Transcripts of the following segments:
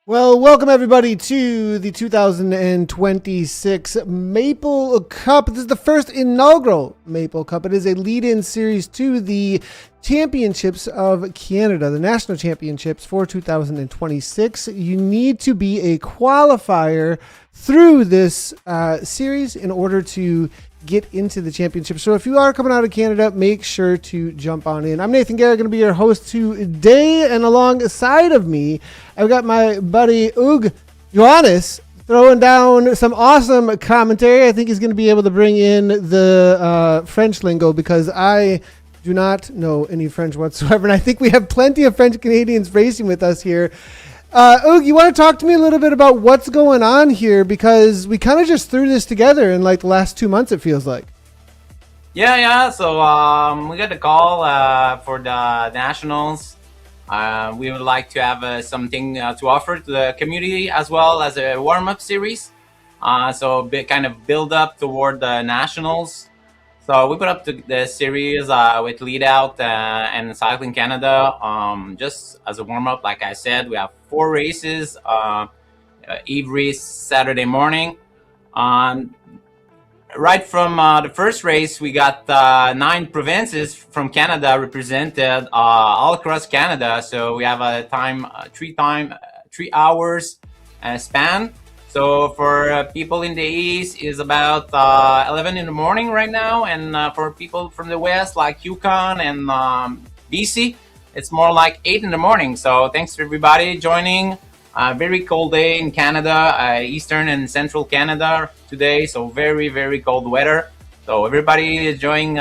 Well, welcome everybody to the 2026 Maple Cup. This is the first inaugural Maple Cup. It is a lead-in series to the Championships of Canada, the National Championships for 2026. You need to be a qualifier through this series in order to get into the championship. So if you are coming out of Canada, make sure to jump on in. I'm Nathan Garrett, going to be your host today, and alongside of me, I've got my buddy Johannes throwing down some awesome commentary. I think he's going to be able to bring in the French lingo because I do not know any French whatsoever, and I think we have plenty of French Canadians racing with us here. You want to talk to me a little bit about what's going on here? Because we kind of just threw this together in like the last 2 months, it feels like. Yeah. So we got a call for the nationals. We would like to have something to offer to the community as well as a warm-up series. So kind of build up toward the nationals. So we put up the series with Lead Out and Cycling Canada just as a warm-up. Like I said, we have 4 races every Saturday morning. Right from the first race, we got 9 provinces from Canada represented all across Canada. So we have a 3 hours span. So for people in the east is about 11 in the morning right now, and for people from the west like Yukon and BC, it's more like 8 in the morning. So thanks to everybody joining. Very cold day in Canada, eastern and central Canada today. So very, very cold weather. So everybody is enjoying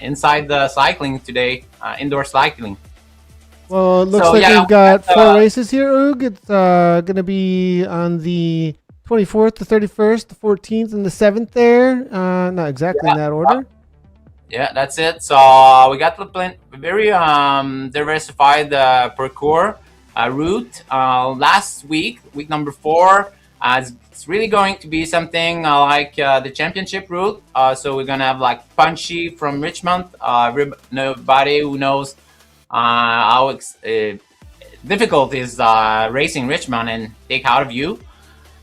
inside the cycling today, indoor cycling. Well, it looks like we've got 4 races here, Oog. It's going to be on the 24th, the 31st, the 14th, and the 7th there. Not exactly in that order. Yeah, that's it. So we got the very diversified parcours route. Last week week 4, it's really going to be something like the championship route. So we're going to have like Punchy from Richmond. Nobody who knows how difficult is racing Richmond and take out of you.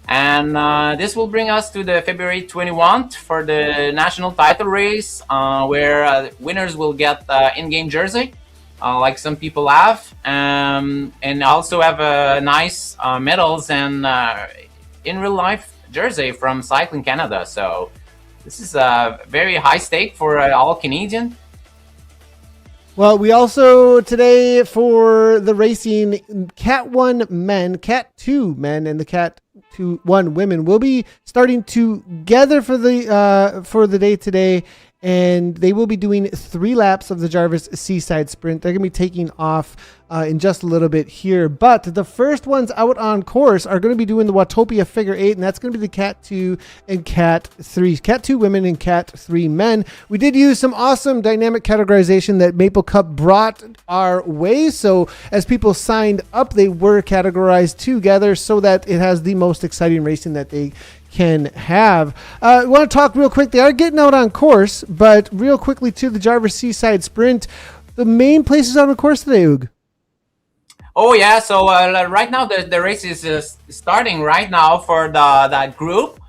And this will bring us to the February 21st for the national title race, where winners will get in-game jersey, like some people have, and also have nice medals and in real life jersey from Cycling Canada. So this is a very high stake for all Canadian. Well, we also today for the racing Cat 1 men, Cat 2 men, and the Cat 1 women will be starting together for the day today, and they will be doing 3 laps of the Jarvis Seaside Sprint. They're going to be taking off in just a little bit here, but the first ones out on course are going to be doing the Watopia Figure 8, and that's going to be the Cat 2 and Cat 3. Cat 2 women and Cat 3 men. We did use some awesome dynamic categorization that Maple Cup brought our way, so as people signed up, they were categorized together so that it has the most exciting racing that they can have. I want to talk real quick. They are getting out on course, but real quickly to the Jarvis Seaside Sprint. The main places out on course today, Oog. Oh yeah, so right now the race is starting right now for that group.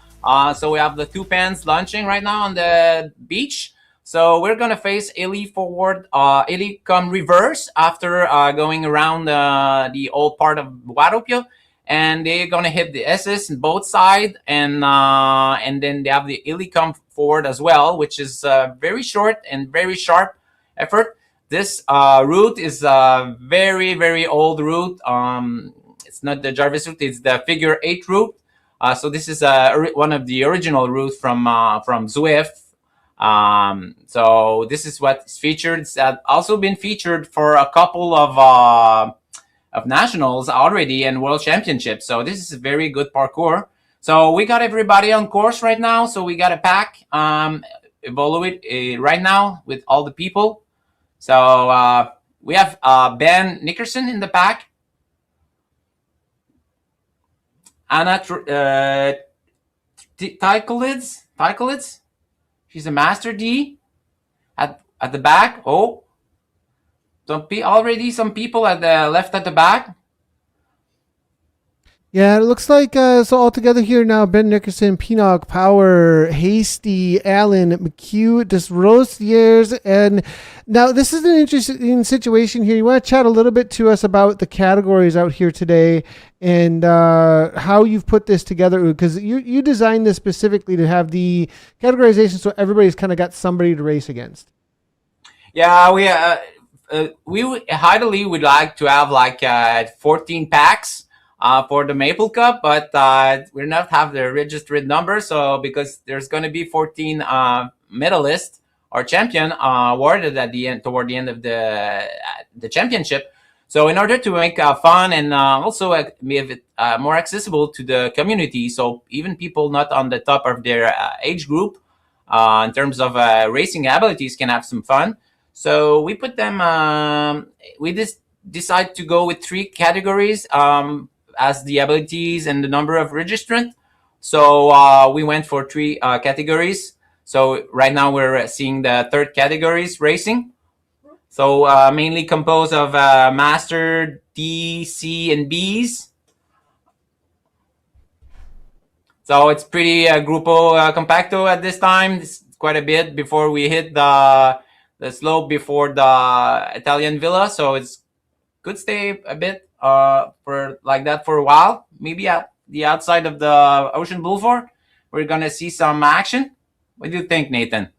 So we have the 2 pens launching right now on the beach. So we're gonna face Ellie forward, Ellie come reverse after going around the old part of Watopia, and they're gonna hit the SS on both sides, and then they have the Ellie come forward as well, which is very short and very sharp effort. This route is a very, very old route. It's not the Jarvis route; it's the Figure 8 route. So this is one of the original routes from Zwift. So this is what's featured. It's also been featured for a couple of nationals already and world championships. So this is a very good parcours. So we got everybody on course right now. So we got a pack evaluate right now with all the people. So we have Ben Nickerson in the pack. Anna Tykolids. She's a Master D at the back. Oh, some people at the left at the back. Yeah, it looks like so all together here now: Ben Nickerson, Pinnock, Power, Hasty, Allen, McHugh, Desrosiers, and now this is an interesting situation here. You want to chat a little bit to us about the categories out here today and how you've put this together, because you designed this specifically to have the categorization so everybody's kind of got somebody to race against. Yeah, ideally would like to have like 14 packs for the Maple Cup, but we're not have the registered number. So because there's going to be 14 medalists or champion awarded at the end, toward the end of the championship. So in order to make fun and also make it more accessible to the community, so even people not on the top of their age group in terms of racing abilities can have some fun. So we put them. We just decide to go with three categories as the abilities and the number of registrant. So we went for three categories. So right now we're seeing the third categories racing. So mainly composed of Master, D, C, and Bs. So it's pretty Grupo Compacto at this time. It's quite a bit before we hit the slope before the Italian Villa. So it's could stay a bit for like that for a while. Maybe at the outside of the Ocean Boulevard, we're gonna see some action. What do you think, Nathan?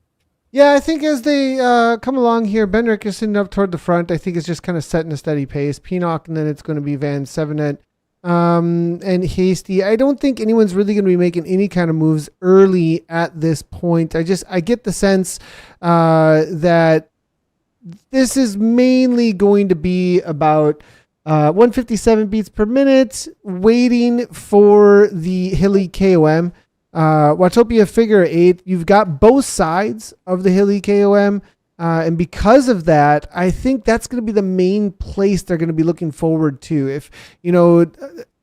Yeah, I think as they come along here, Ben Nickerson up toward the front, I think it's just kind of setting a steady pace. Pinnock, and then it's going to be Van Sevenet and Hasty. I don't think anyone's really going to be making any kind of moves early at this point. I get the sense that this is mainly going to be about 157 beats per minute, waiting for the hilly KOM. Watopia figure 8, you've got both sides of the hilly KOM. And because of that, I think that's going to be the main place they're going to be looking forward to. If,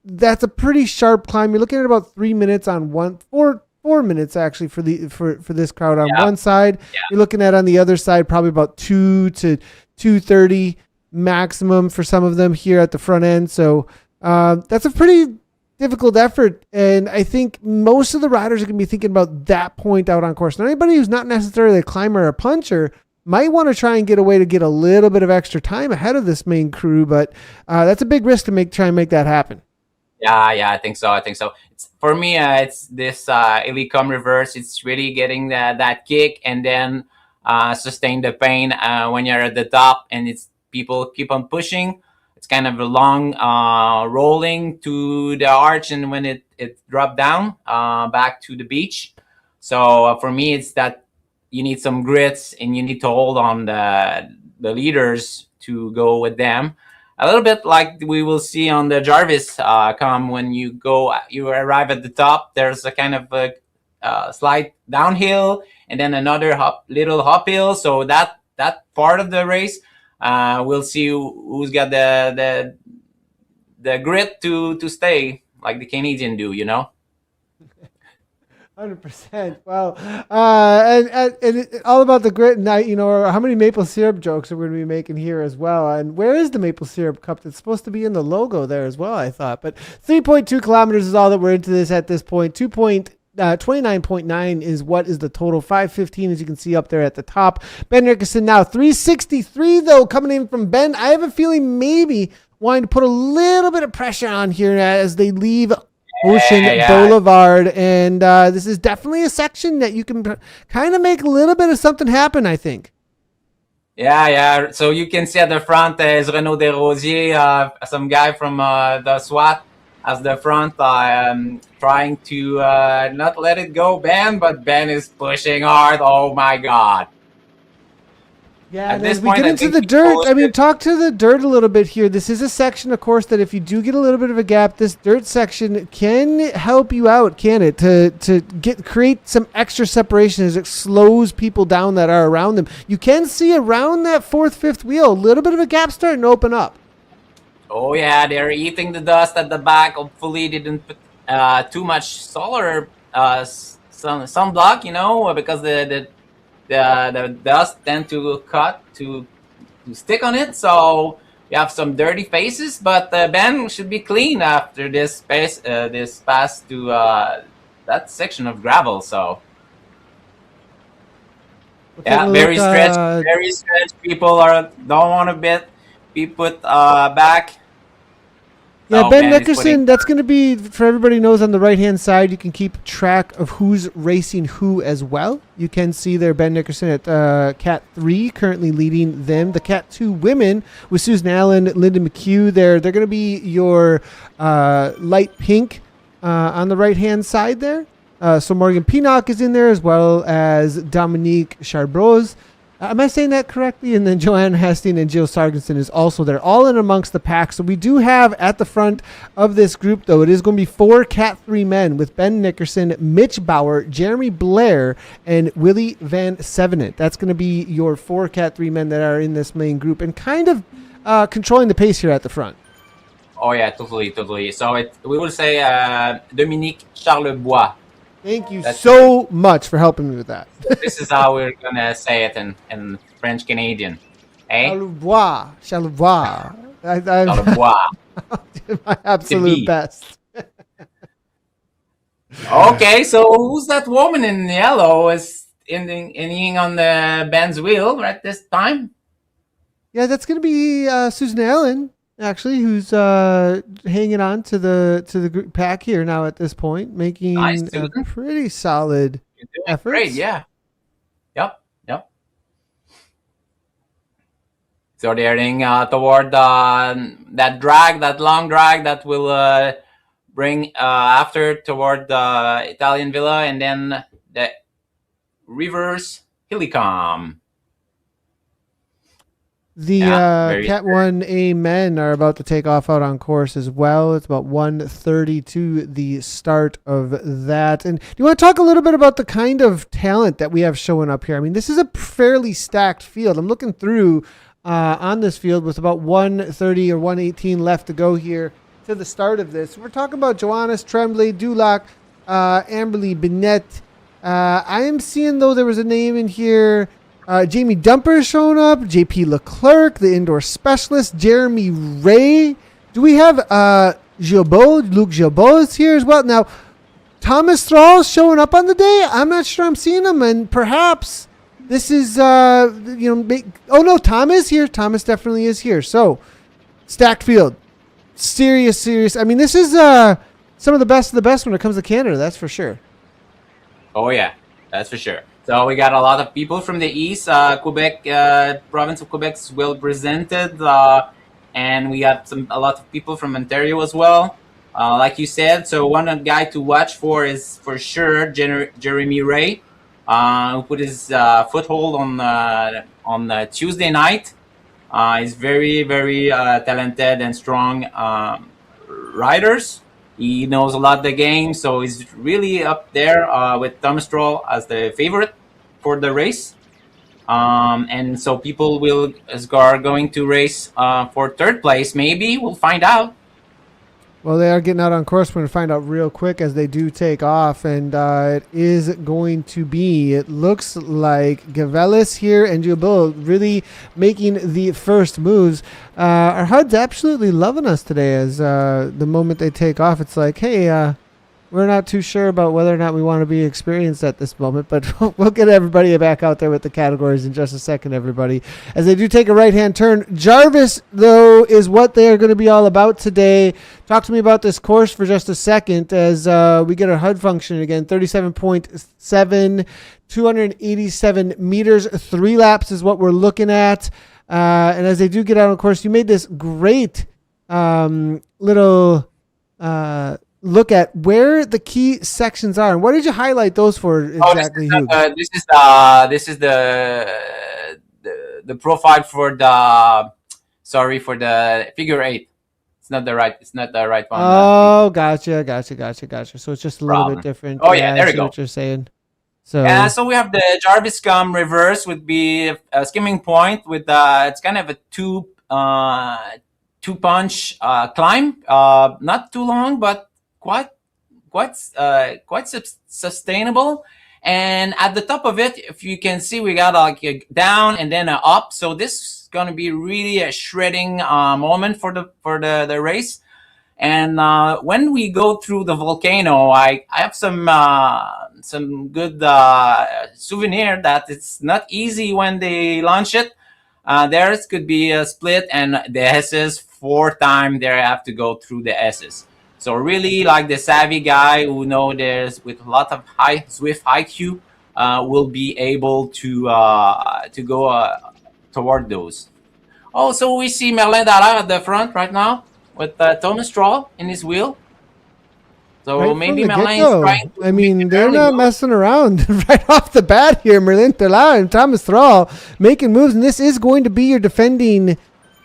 that's a pretty sharp climb. You're looking at about 3 minutes on 4 minutes actually for this crowd on one side. Yeah. You're looking at on the other side, probably about 2 to 2:30 maximum for some of them here at the front end. So, that's a pretty difficult effort, and I think most of the riders are going to be thinking about that point out on course. Now, anybody who's not necessarily a climber or a puncher might want to try and get away to get a little bit of extra time ahead of this main crew, but that's a big risk to try and make that happen. Yeah, I think so. For me, it's this Elite reverse. It's really getting that kick and then sustain the pain when you're at the top, and it's people keep on pushing. It's kind of a long rolling to the arch, and when it dropped down back to the beach. So for me, it's that you need some grits and you need to hold on the leaders to go with them. A little bit like we will see on the Jarvis come when you arrive at the top. There's a kind of a slight downhill and then another little uphill. So that part of the race. We'll see who's got the grit to stay like the Canadian do, 100%. Well, and all about the grit night, how many maple syrup jokes are we going to be making here as well? And where is the maple syrup cup? That's supposed to be in the logo there as well, I thought. But 3.2 kilometers is all that we're into this at this point. 29.9 is what is the total. 5:15, as you can see up there at the top. Ben Nickerson now 3:63 though coming in from Ben. I have a feeling maybe wanting to put a little bit of pressure on here as they leave Ocean Boulevard, and this is definitely a section that you can kind of make a little bit of something happen, I think. Yeah. So you can see at the front is Renaud Desrosiers, some guy from the SWAT as the front, trying to not let it go, Ben, but Ben is pushing hard. Oh my God. Yeah, and as we get into the dirt, talk to the dirt a little bit here. This is a section, of course, that if you do get a little bit of a gap, this dirt section can help you out, can it? To create some extra separation as it slows people down that are around them. You can see around that fourth, fifth wheel, a little bit of a gap starting to open up. Oh yeah, they're eating the dust at the back. Hopefully, they didn't put too much solar sunblock, because the dust tend to stick on it. So we have some dirty faces, but Ben should be clean after this pass to that section of gravel. So yeah, Look, very stretched. People don't want to be put back. yeah, So Ben Ben is putting. Nickerson, that's going to be, for everybody knows, on the right-hand side, you can keep track of who's racing who as well. You can see there Ben Nickerson at Cat 3 currently leading them. The Cat 2 women with Susan Allen, Linda McHugh, they're going to be your light pink on the right-hand side there. So Morgan Pinock is in there as well as Dominique Charbroz. Am I saying that correctly? And then Joanne Hesting and Jill Sargenson is also there, all in amongst the pack. So we do have at the front of this group, though, it is going to be 4 Cat 3 men with Ben Nickerson, Mitch Bauer, Jeremy Blair, and Willie Van Sevenant. That's going to be your 4 Cat 3 men that are in this main group and kind of controlling the pace here at the front. Oh yeah, totally. So we will say Dominique Charlebois. Thank you so much for helping me with that. This is how we're gonna say it in French Canadian. Eh? Charlebois. Charlebois. Charlebois. I'll do my absolute best. Okay, so who's that woman in yellow is ending on the Ben's wheel right this time? Yeah, that's going to be Susan Allen, actually, who's hanging on to the group pack here now at this point, making Nice, a pretty solid effort. Great, yeah. Yep. So they're heading toward that long drag that will bring after toward the Italian Villa and then the reverse Helicom. The Cat 1A men are about to take off out on course as well. It's about 1:30 to the start of that. And do you want to talk a little bit about the kind of talent that we have showing up here? I mean, this is a fairly stacked field. I'm looking through on this field with about 1:30 or 1:18 left to go here to the start of this. We're talking about Joannis, Tremblay, Dulac, Amberly, Bennett. I am seeing, though, there was a name in here. Jamie Dumper is showing up. JP Leclerc, the indoor specialist. Jeremy Ray. Do we have Luke Gilbeau is here as well. Now, Thomas Thrall showing up on the day. I'm not sure I'm seeing him, and perhaps this is oh no, Tom is here. Thomas definitely is here. So stacked field, serious. I mean, this is some of the best when it comes to Canada. That's for sure. Oh yeah, that's for sure. So we got a lot of people from the east. Quebec, province of Quebec is well represented, and we got a lot of people from Ontario as well. Like you said, so one guy to watch for is for sure Jeremy Ray, who put his foothold on Tuesday night. He's very talented and strong riders. He knows a lot of the game, so he's really up there with Thomas Stroll as the favorite for the race. And so people are going to race for third place. Maybe we'll find out. Well, they are getting out on course. We're going to find out real quick as they do take off. And it is going to be, it looks like Gavelis here and Gilbeau really making the first moves. Our HUD's absolutely loving us today as the moment they take off, it's like, hey, we're not too sure about whether or not we want to be experienced at this moment, but we'll get everybody back out there with the categories in just a second, everybody. As they do take a right-hand turn, Jarvis, though, is what they are going to be all about today. Talk to me about this course for just a second as we get our HUD function again. 37.7, 287 meters, 3 laps is what we're looking at. And as they do get out on course, you made this great little look at where the key sections are, and what did you highlight those for exactly? This is the profile for the figure 8. It's not the right one. Oh, gotcha. So it's just a little bit different. Oh yeah, there you go. What you're saying. So so we have the Jarvis Scum reverse would be a skimming point with it's kind of a two punch climb, not too long, but quite sustainable. And at the top of it, if you can see, we got like a down and then a up. So this going to be really a shredding moment for the race. And when we go through the volcano, I have some good souvenir that it's not easy when they launch it. Theirs could be a split, and the S's 4 times they have to go through the S's. So really, like the savvy guy who know there's with a lot of high Zwift IQ, will be able to go toward those. Oh, so we see Merlin Dallaire at the front right now with Thomas Stroll in his wheel. So Right from maybe the Merlin is get-go. trying to I make mean, an they're early not move. messing around right off the bat here. Merlin Dallaire and Thomas Thrall making moves, and this is going to be your defending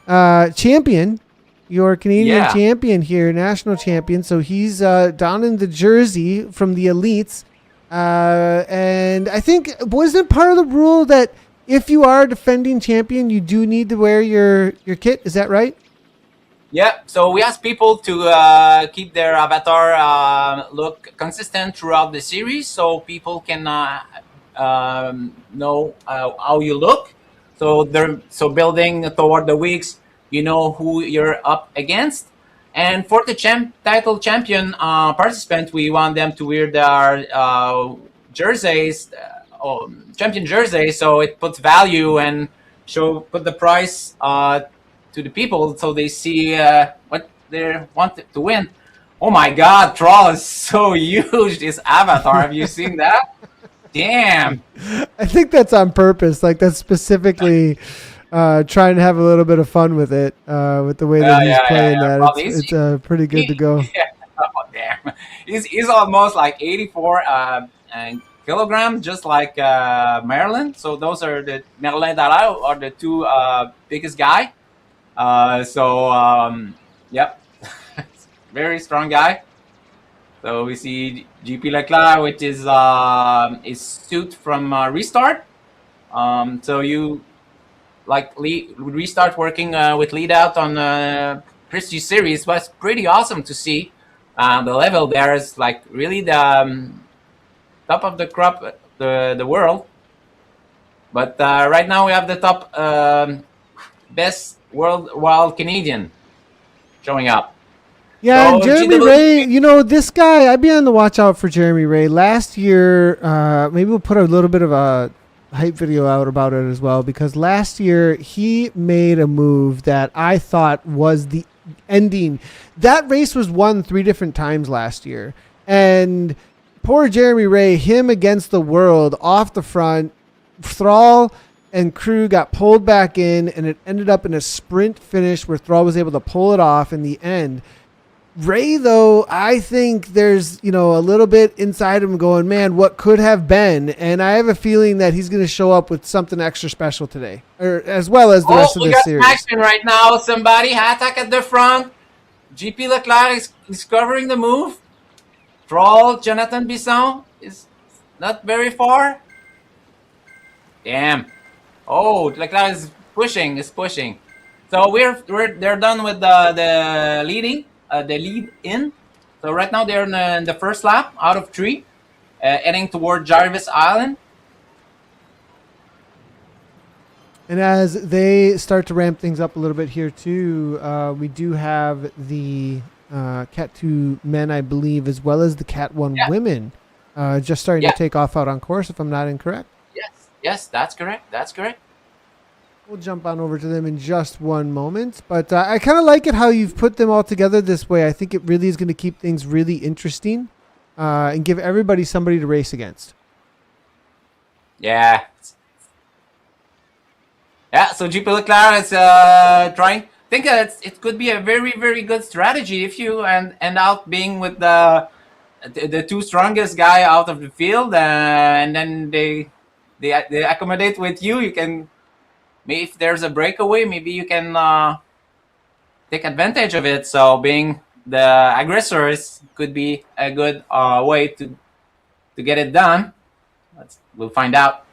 champion, your Canadian Yeah. champion here, national champion. So he's down in the jersey from the elites. And I think, wasn't part of the rule that if you are a defending champion, you do need to wear your kit? Is that right? Yeah, so we ask people to keep their avatar look consistent throughout the series, so people can know how you look. So building toward the weeks, you know who you're up against. And for the title champion participant, we want them to wear their jerseys, champion jersey, so it puts value and put the price to the people, so they see what they want to win. Oh my God, Troll is so huge. This avatar, have you seen that? Damn. I think that's on purpose. Like that's specifically trying to have a little bit of fun with it, with the way that he's playing that. Well, It's pretty good to go. Yeah. Oh damn. He's almost like 84 kilograms, just like Maryland. So those are the Merlin Dallaire are the two biggest guy. Yep, very strong guy. So we see GP Leclerc, which is suit from Restart. So you like Restart working with lead out on Prestige Series was pretty awesome to see. The level there is like really the top of the crop, the world. But right now we have the top best world wild Canadian showing up. Yeah, So, and Jeremy Ray, this guy, I'd be on the watch out for Jeremy Ray. Last year, maybe we'll put a little bit of a hype video out about it as well, because last year he made a move that I thought was the ending. That race was won 3 different times last year. And poor Jeremy Ray, him against the world off the front, Thrall and crew got pulled back in, and it ended up in a sprint finish where Thrall was able to pull it off in the end. Ray, though, I think there's, a little bit inside him going, man, what could have been? And I have a feeling that he's going to show up with something extra special today, or as well as the rest of the series. Action right now. Somebody attack at the front. GP Leclerc is covering the move. Thrall, Jonathan Bisson is not very far. Damn. Oh, Leclerc is pushing. So they're done with the leading, the lead in. So right now they're in the first lap out of 3, heading toward Jarvis Island. And as they start to ramp things up a little bit here too, we do have the Cat 2 men, I believe, as well as the Cat 1 women, just starting to take off out on course, if I'm not incorrect. Yes, that's correct. We'll jump on over to them in just one moment. But I kind of like it how you've put them all together this way. I think it really is going to keep things really interesting and give everybody somebody to race against. Yeah. Yeah, so GP Leclerc is trying. I think it could be a very, very good strategy if you end out being with the 2 strongest guy out of the field, and then they accommodate with you. You can, maybe if there's a breakaway, maybe you can take advantage of it. So being the aggressors could be a good way to get it done. We'll find out.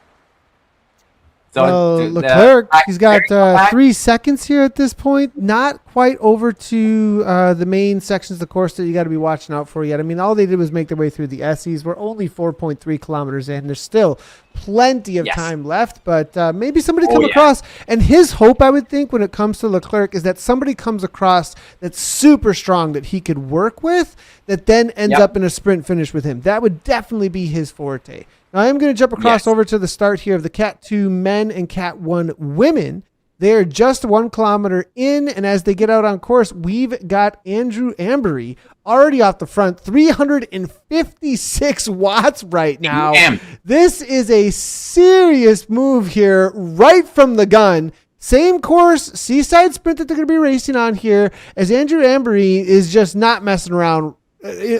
Well, So Leclerc, he's got back. 3 seconds here at this point. Not quite over to the main sections of the course that you got to be watching out for yet. I mean, all they did was make their way through the S's. We're only 4.3 kilometers in. There's still plenty of time left, but maybe somebody come across. And his hope, I would think, when it comes to Leclerc, is that somebody comes across that's super strong that he could work with, that then ends up in a sprint finish with him. That would definitely be his forte. Now, I am going to jump across over to the start here of the Cat 2 men and Cat 1 women. They're just 1 kilometer in, and as they get out on course, we've got Andrew Ambery already off the front, 356 watts right now. Damn. This is a serious move here right from the gun. Same course, seaside sprint that they're going to be racing on here, as Andrew Ambery is just not messing around,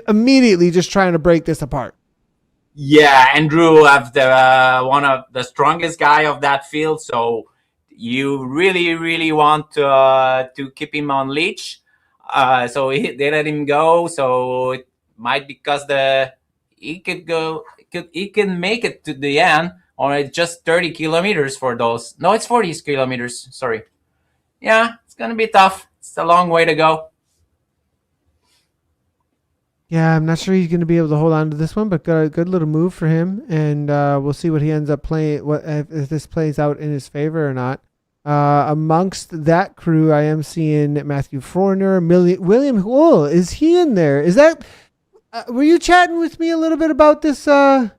immediately just trying to break this apart. Yeah, Andrew have the one of the strongest guy of that field, so you really want to keep him on leash. So they let him go. So it might because he can make it to the end, or it's just 30 kilometers for those. No, it's 40 kilometers. Sorry. Yeah, it's gonna be tough. It's a long way to go. Yeah, I'm not sure he's going to be able to hold on to this one, but good little move for him, and we'll see what he ends up playing. What if this plays out in his favor or not? Amongst that crew, I am seeing Matthew Forner, William Hull. Is he in there? Is that? Were you chatting with me a little bit about this? William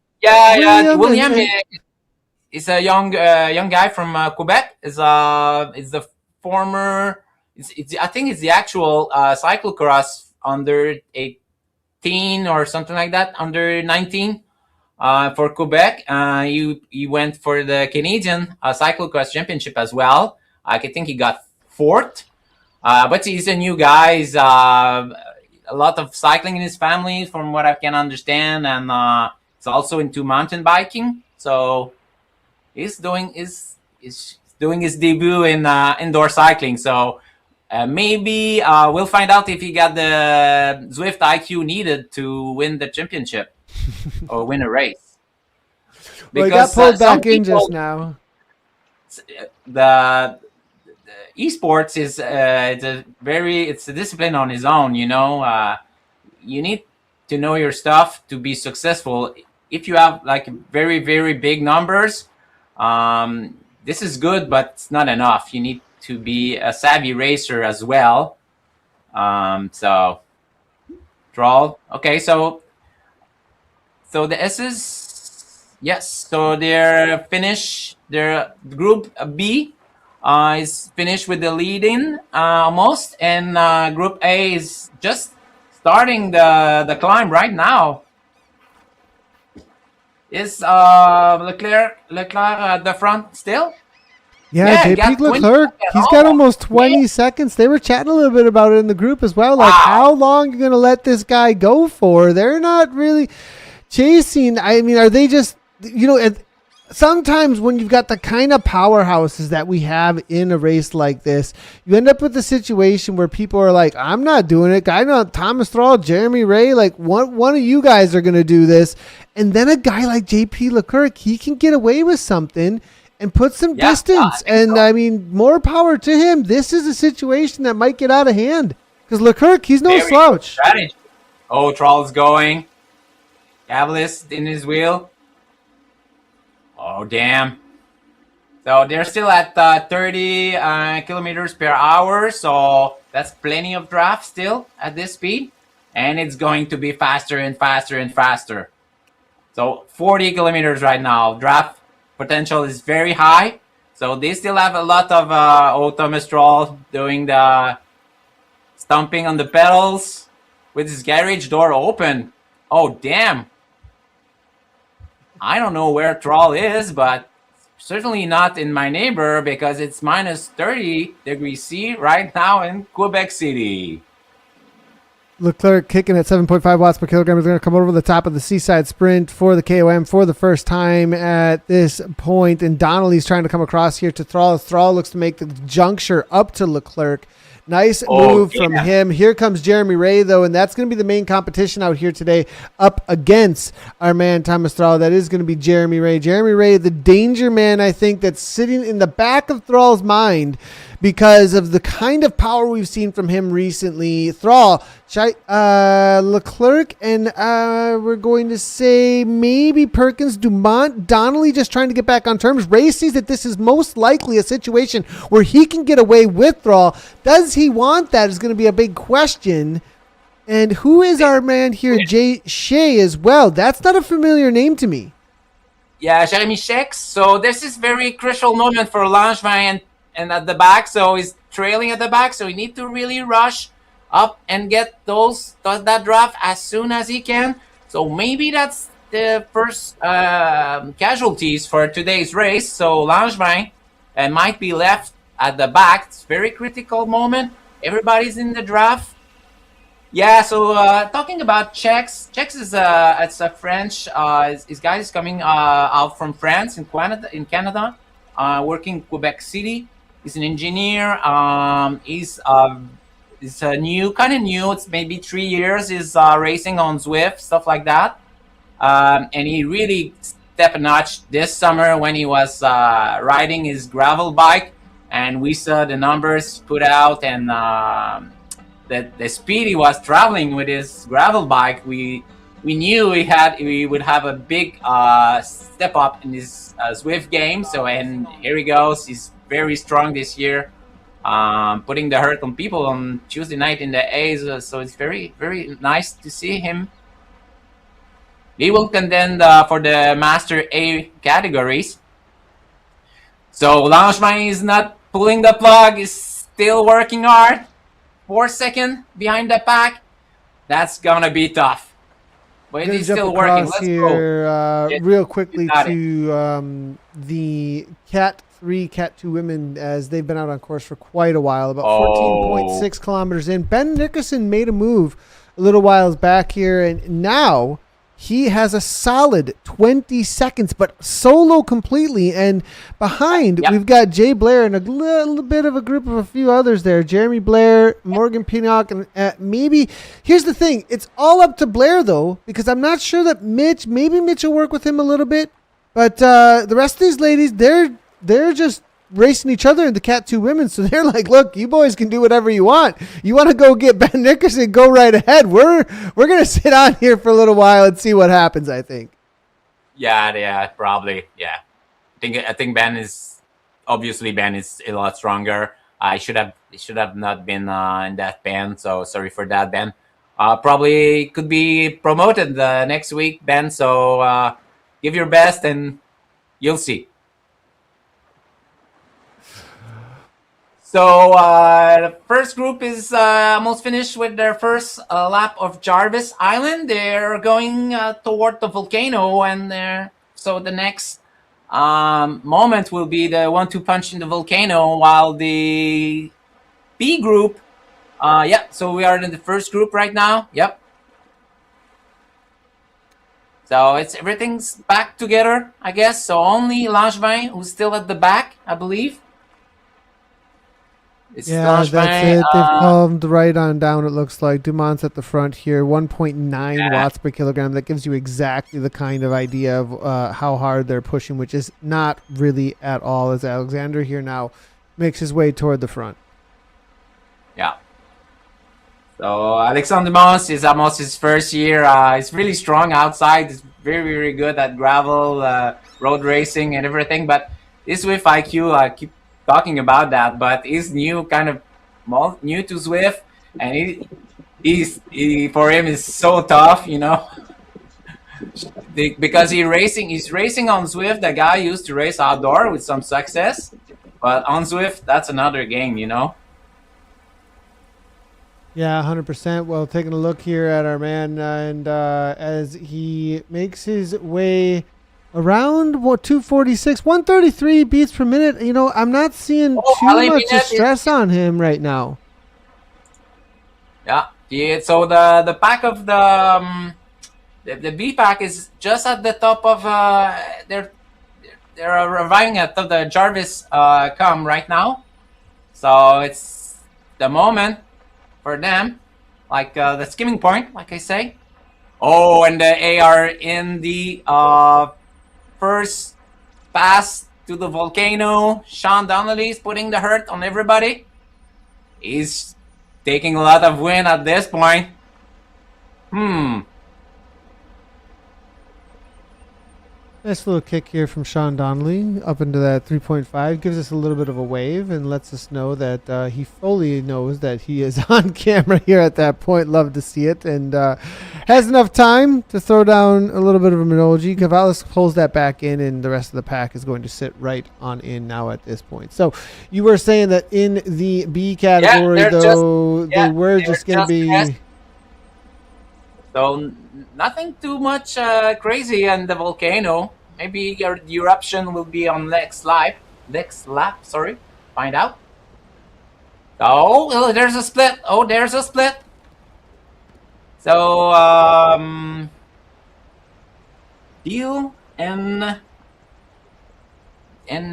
is a young guy from Quebec. Is the former. I think it's the actual cyclocross under 18 or something like that, under 19 for Quebec. He went for the Canadian cyclocross championship as well. I think he got 4th, but he's a new guy. He's a lot of cycling in his family, from what I can understand, and he's also into mountain biking. So he's doing his debut in indoor cycling. So maybe we'll find out if he got the Zwift IQ needed to win the championship or win a race. Well, he got pulled back in just now. The esports is it's a discipline on its own. You know, you need to know your stuff to be successful. If you have like very big numbers, this is good, but it's not enough. You need to be a savvy racer as well. So Troll. Okay, so the S's, yes. So they're finished. Their group B is finished with the lead-in almost, and group A is just starting the climb right now. Is Leclerc at the front still? Yeah, JP Leclerc, he's got almost 20 seconds. They were chatting a little bit about it in the group as well. Like, how long are you going to let this guy go for? They're not really chasing. I mean, are they just, sometimes when you've got the kind of powerhouses that we have in a race like this, you end up with a situation where people are like, I'm not doing it. I know Thomas Thrall, Jeremy Ray, like one of you guys are going to do this. And then a guy like JP Leclerc, he can get away with something and put some distance. And I mean, more power to him. This is a situation that might get out of hand because Leclerc, he's no slouch. Oh, Troll's going. Jarvis in his wheel. Oh, damn. So they're still at 30 kilometers per hour. So that's plenty of draft still at this speed. And it's going to be faster and faster and faster. So 40 kilometers right now. Draft potential is very high. So they still have a lot of Thomas Troll doing the stomping on the pedals with his garage door open. Oh, damn. I don't know where Troll is, but certainly not in my neighbor because it's minus 30 degrees C right now in Quebec City. Leclerc kicking at 7.5 watts per kilogram is going to come over the top of the seaside sprint for the KOM for the first time at this point. And Donnelly's trying to come across here to Thrall. Thrall looks to make the juncture up to Leclerc. Nice move from him. Here comes Jeremy Ray, though, and that's going to be the main competition out here today up against our man, Thomas Thrall. That is going to be Jeremy Ray. Jeremy Ray, the danger man, I think, that's sitting in the back of Thrall's mind because of the kind of power we've seen from him recently. Thrall, Leclerc, and we're going to say maybe Perkins, Dumont, Donnelly just trying to get back on terms. Ray sees that this is most likely a situation where he can get away with Thrall. Does he want that is going to be a big question. And who is our man here? Jay Shea as well. That's not a familiar name to me. Yeah, Jeremy Shex. So this is very crucial moment for Langevin and at the back. So he's trailing at the back. So he need to really rush up and get that draft as soon as he can. So maybe that's the first casualties for today's race. So Langevin might be left at the back. It's a very critical moment. Everybody's in the draft. Yeah, so talking about Chex is it's a French. His guy is coming out from France in Canada, working in Quebec City. He's an engineer. He's a new, kind of new. It's maybe 3 years. He's racing on Zwift, stuff like that. And he really stepped a notch this summer when he was riding his gravel bike, and we saw the numbers put out and the speed he was traveling with his gravel bike. We knew we would have a big step up in his Zwift game. So, and here he goes. He's very strong this year, putting the hurt on people on Tuesday night in the A's. So it's very, very nice to see him. He will contend for the Master A categories. So Langevin is not pulling the plug. He's still working hard. 4 seconds behind the pack. That's gonna be tough. But he's still working. Let's go. Real quickly to the Cat 3, Cat 2 women, as they've been out on course for quite a while, about 14.6 kilometers in. Ben Nickerson made a move a little while back here, and now he has a solid 20 seconds, but solo completely. And behind, we've got Jay Blair and a little bit of a group of a few others there. Jeremy Blair, Morgan Pinnock, and maybe, here's the thing. It's all up to Blair, though, because I'm not sure that Mitch will work with him a little bit. But the rest of these ladies, they're just racing each other in the Cat 2 women. So they're like, look, you boys can do whatever you want. You want to go get Ben Nickerson, go right ahead. We're going to sit on here for a little while and see what happens, I think. Yeah, probably. Yeah. I think Ben is a lot stronger. He should have not been in that pen. So sorry for that, Ben. Probably could be promoted next week, Ben. So give your best and you'll see. So the first group is almost finished with their first lap of Jarvis Island. They're going toward the volcano, and so the next moment will be the 1-2 punch in the volcano, while the B group, so we are in the first group right now. Yep. So everything's back together, I guess. So only Langevin, who's still at the back, I believe. That's it. They've calmed right on down, it looks like. Dumont's at the front here, 1.9 watts per kilogram. That gives you exactly the kind of idea of how hard they're pushing, which is not really at all, as Alexander here now makes his way toward the front. Yeah. So Alexandre Dumont is almost his first year. He's really strong outside. He's very, very good at gravel, road racing and everything. But this Zwift IQ, I keep talking about that, but he's new to Zwift, and he for him is so tough, because he's racing on Zwift. The guy used to race outdoor with some success, but on Zwift, that's another game, Yeah, 100%. Well, taking a look here at our man, and as he makes his way around 246, 133 beats per minute. I'm not seeing too much stress on him right now. Yeah. So the pack of the B pack is just at the top of they're arriving at the Jarvis right now. So it's the moment for them, like the skimming point, like I say. Oh, and they are in the first pass to the volcano. Sean Donnelly is putting the hurt on everybody. He's taking a lot of win at this point. Nice little kick here from Sean Donnelly up into that 3.5. Gives us a little bit of a wave and lets us know that he fully knows that he is on camera here at that point. Love to see it. And has enough time to throw down a little bit of a Minoji. Cavalis pulls that back in, and the rest of the pack is going to sit right on in now at this point. So you were saying that in the B category, they were just going to be... So nothing too much crazy on the volcano. Maybe your eruption will be on next lap. Sorry, find out. Oh, there's a split. So Deal and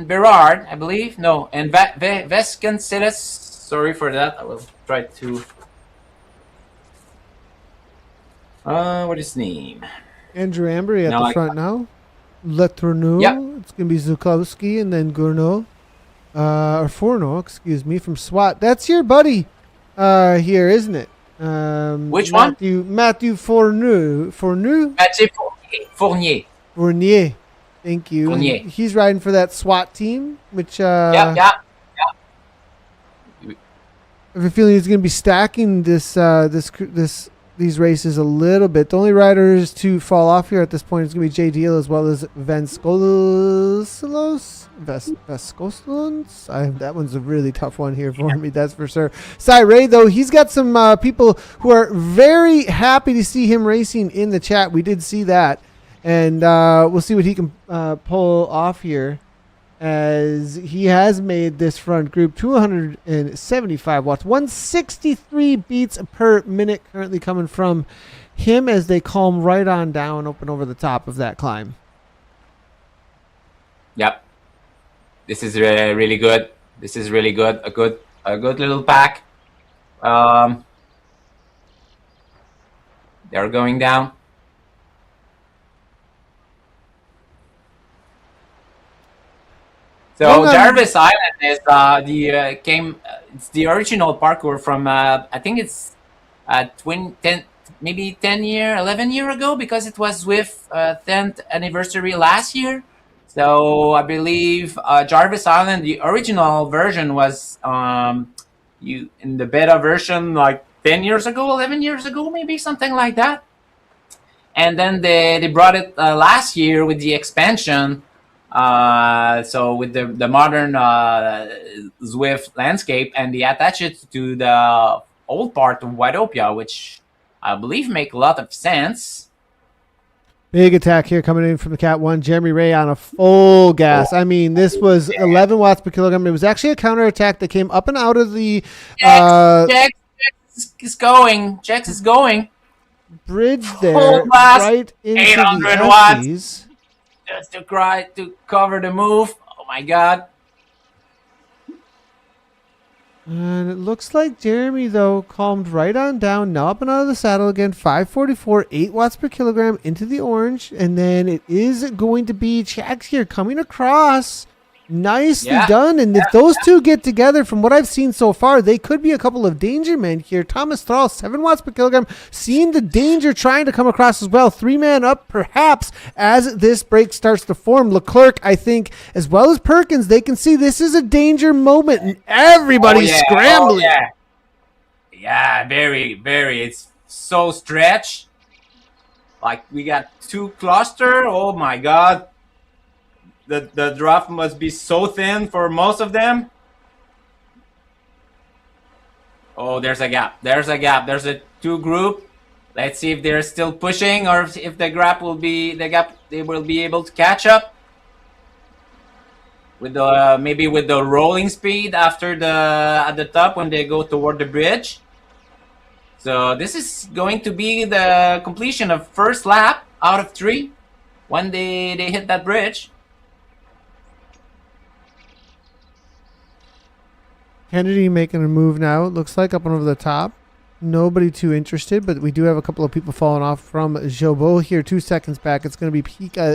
Berard, I believe. No, and Vescancelis. Sorry for that. I will try to. What is his name? Andrew Ambry at the front now. Letourneau. Yep. It's going to be Zukowski and then Gourneau. Or Fourneau, excuse me, from SWAT. That's your buddy here, isn't it? Which one? Matthew Fourneau. Mathieu Fournier. Fournier. Thank you. Fournier. He's riding for that SWAT team, which Yeah. I have a feeling he's going to be stacking these races a little bit. The only riders to fall off here at this point is going to be Jay Deal as well as Vasconcelos. That one's a really tough one here for me, that's for sure. Cy Ray, though, he's got some people who are very happy to see him racing in the chat. We did see that. And we'll see what he can pull off here, as he has made this front group 275 watts, 163 beats per minute currently coming from him as they calm right on down, open over the top of that climb. Yep. This is really good. This is really good. A good little pack. They're going down. So Jarvis Island is it's the original parkour from I think it's 11 year ago, because it was Zwift 10th anniversary last year. So I believe Jarvis Island, the original version was in the beta version like 10 years ago, 11 years ago, maybe something like that. And then they brought it last year with the expansion. So with the modern Zwift landscape, and they attach it to the old part of Watopia, which I believe make a lot of sense. Big attack here coming in from the Cat 1. Jeremy Ray on a full gas. I mean, this was 11 watts per kilogram. It was actually a counter attack that came up and out of the Jex is going. Bridge there, right into 800 the watts. S's. Just to cover the move. Oh my god. And it looks like Jeremy, though, calmed right on down, now up and out of the saddle again. 544, 8 watts per kilogram into the orange. And then it is going to be Jax here coming across. Nicely done. And if those two get together, from what I've seen so far, they could be a couple of danger men here. Thomas Thrall, 7 watts per kilogram, seeing the danger trying to come across as well. 3-man up, perhaps, as this break starts to form. Leclerc, I think, as well as Perkins, they can see this is a danger moment, and everybody's scrambling. Yeah, very, very. It's so stretched. Like, we got 2 cluster. Oh my god. The draft must be so thin for most of them. Oh, there's a gap. There's a 2 group. Let's see if they're still pushing, or if the gap will be they will be able to catch up with the maybe with the rolling speed after at the top when they go toward the bridge. So this is going to be the completion of first lap out of 3 when they hit that bridge. Kennedy making a move now. It looks like up and over the top. Nobody too interested, but we do have a couple of people falling off from Jobo here. 2 seconds back. It's going to be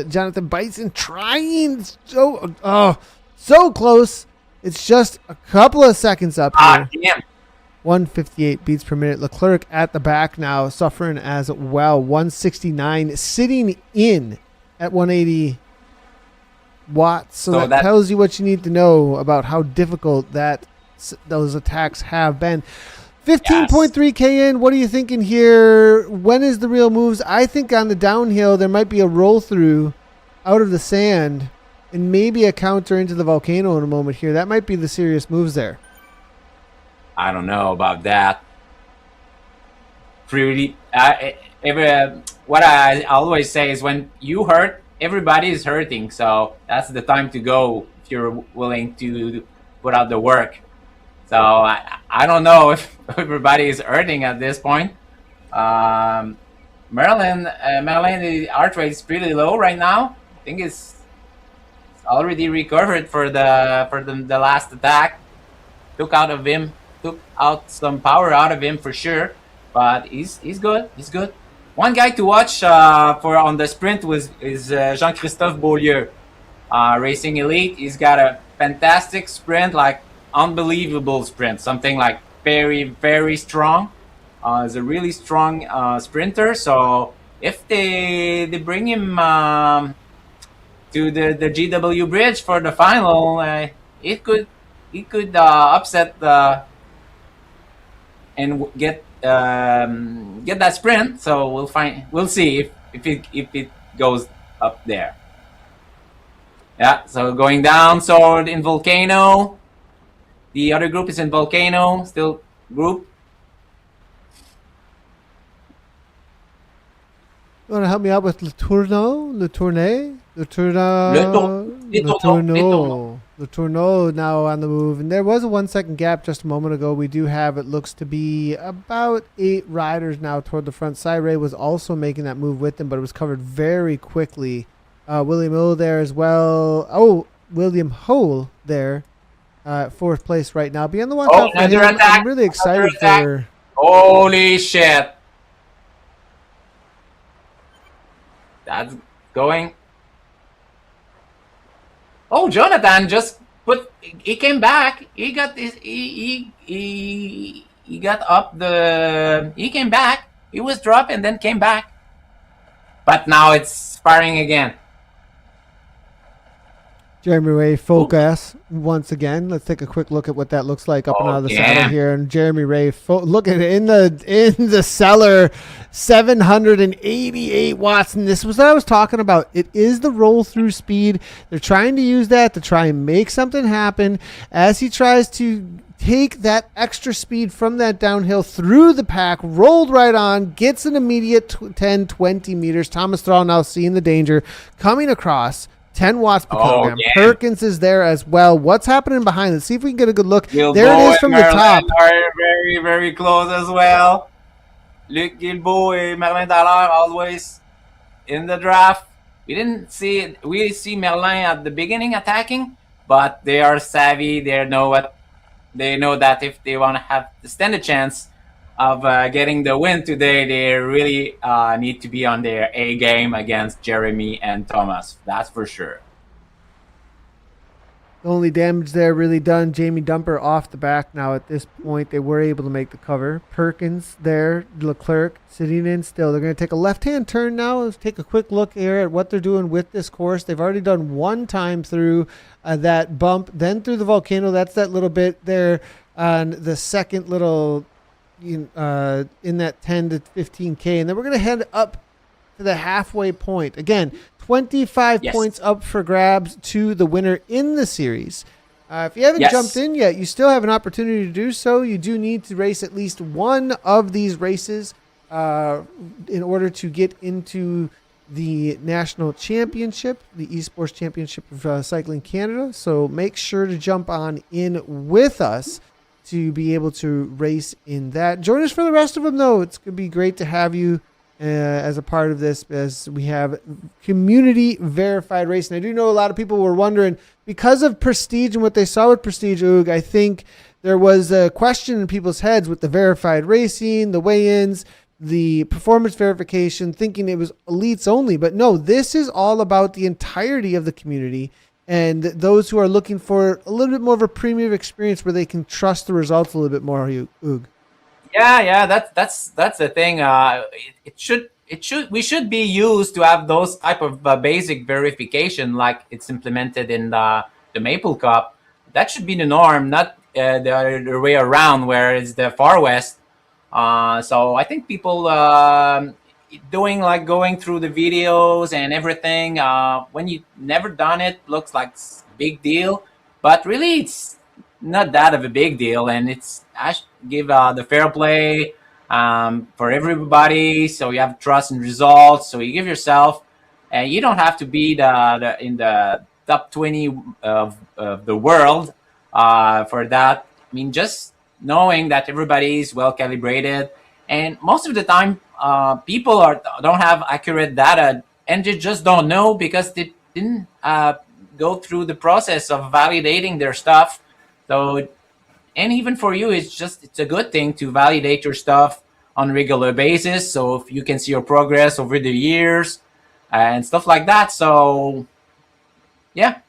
Jonathan Bison trying so close. It's just a couple of seconds up here. Damn. 158 beats per minute. Leclerc at the back now, suffering as well. 169, sitting in at 180 watts. So that tells you what you need to know about how difficult those attacks have been. 15.3 K in. What are you thinking here? When is the real moves? I think on the downhill there might be a roll through out of the sand and maybe a counter into the volcano in a moment here. That might be the serious moves there. I don't know about that. What I always say is when you hurt, everybody is hurting. So that's the time to go if you're willing to put out the work. So I don't know if everybody is hurting at this point. Maryland, the heart rate is pretty low right now. I think it's already recovered for the last attack. Took out some power out of him for sure. But he's good. He's good. One guy to watch on the sprint is Jean-Christophe Beaulieu, Racing Elite. He's got a fantastic sprint, like unbelievable sprint, something like very, very strong. He's a really strong sprinter. So if they bring him to the GW Bridge for the final, he could upset and get that sprint. So we'll see if it goes up there. Yeah. So going down. So in Volcano. The other group is in Volcano, still group. You want to help me out with Le Tourneau now on the move. And there was a 1 second gap just a moment ago. We do have, it looks to be about 8 riders now toward the front. Ray was also making that move with them, but it was covered very quickly. William Hull there as well. Oh, William Hull there. 4th place right now. Be on the watch out for him. I'm really excited for. Holy shit! That's going. Oh, Jonathan just put. He came back. He got this. He got up the. He came back. He was dropped and then came back. But now it's firing again. Jeremy Ray full gas once again. Let's take a quick look at what that looks like up and out of the saddle here. And Jeremy Ray, look at it in the cellar, 788 watts. And this was what I was talking about. It is the roll through speed. They're trying to use that to try and make something happen as he tries to take that extra speed from that downhill through the pack, rolled right on, gets an immediate 10, 20 meters. Thomas Thrall now seeing the danger coming across. 10 watts per kilogram. Yeah. Perkins is there as well. What's happening behind? Let's see if we can get a good look. There it is from the top. Are very, very close as well. Luc Guilbeault and Merlin Dallaire always in the draft. We see Merlin at the beginning attacking, but they are savvy. They know that if they want to stand a chance of getting the win today, they really need to be on their A game against Jeremy and Thomas. That's for sure. The only damage there really done. Jamie Dumper off the back now at this point. They were able to make the cover. Perkins there. Leclerc sitting in still. They're going to take a left-hand turn now. Let's take a quick look here at what they're doing with this course. They've already done one time through that bump, then through the volcano. That's that little bit there on the second little in that 10 to 15K. And then we're going to head up to the halfway point. Again, 25 points up for grabs to the winner in the series. If you haven't jumped in yet, you still have an opportunity to do so. You do need to race at least one of these races in order to get into the national championship, the esports championship of Cycling Canada. So make sure to jump on in with us to be able to race in that. Join us for the rest of them, though. It's going to be great to have you as a part of this, as we have community verified racing. I do know a lot of people were wondering, because of Prestige and what they saw with Prestige, Oog, I think there was a question in people's heads with the verified racing, the weigh-ins, the performance verification, thinking it was elites only. But no, this is all about the entirety of the community and those who are looking for a little bit more of a premium experience where they can trust the results a little bit more, Oog. Yeah, that's the thing. We should be used to have those type of basic verification like it's implemented in the Maple Cup. That should be the norm, not the other way around where it's the Far West. So I think people going through the videos and everything. When you never done it, looks like big deal, but really it's not that of a big deal, and it's I should give the fair play for everybody, so you have trust in results. So you give yourself, and you don't have to be in the top 20 of the world for that. I mean, just knowing that everybody is well calibrated, and most of the time, people don't have accurate data, and they just don't know because they didn't go through the process of validating their stuff. So, and even for you, it's a good thing to validate your stuff on a regular basis. So if you can see your progress over the years and stuff like that. So yeah, I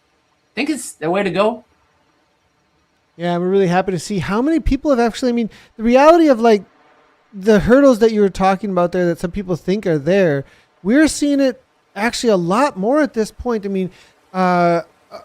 think it's the way to go. Yeah, we're really happy to see how many people have actually, I mean, the reality of like the hurdles that you were talking about there that some people think are there, we're seeing it actually a lot more at this point. I mean,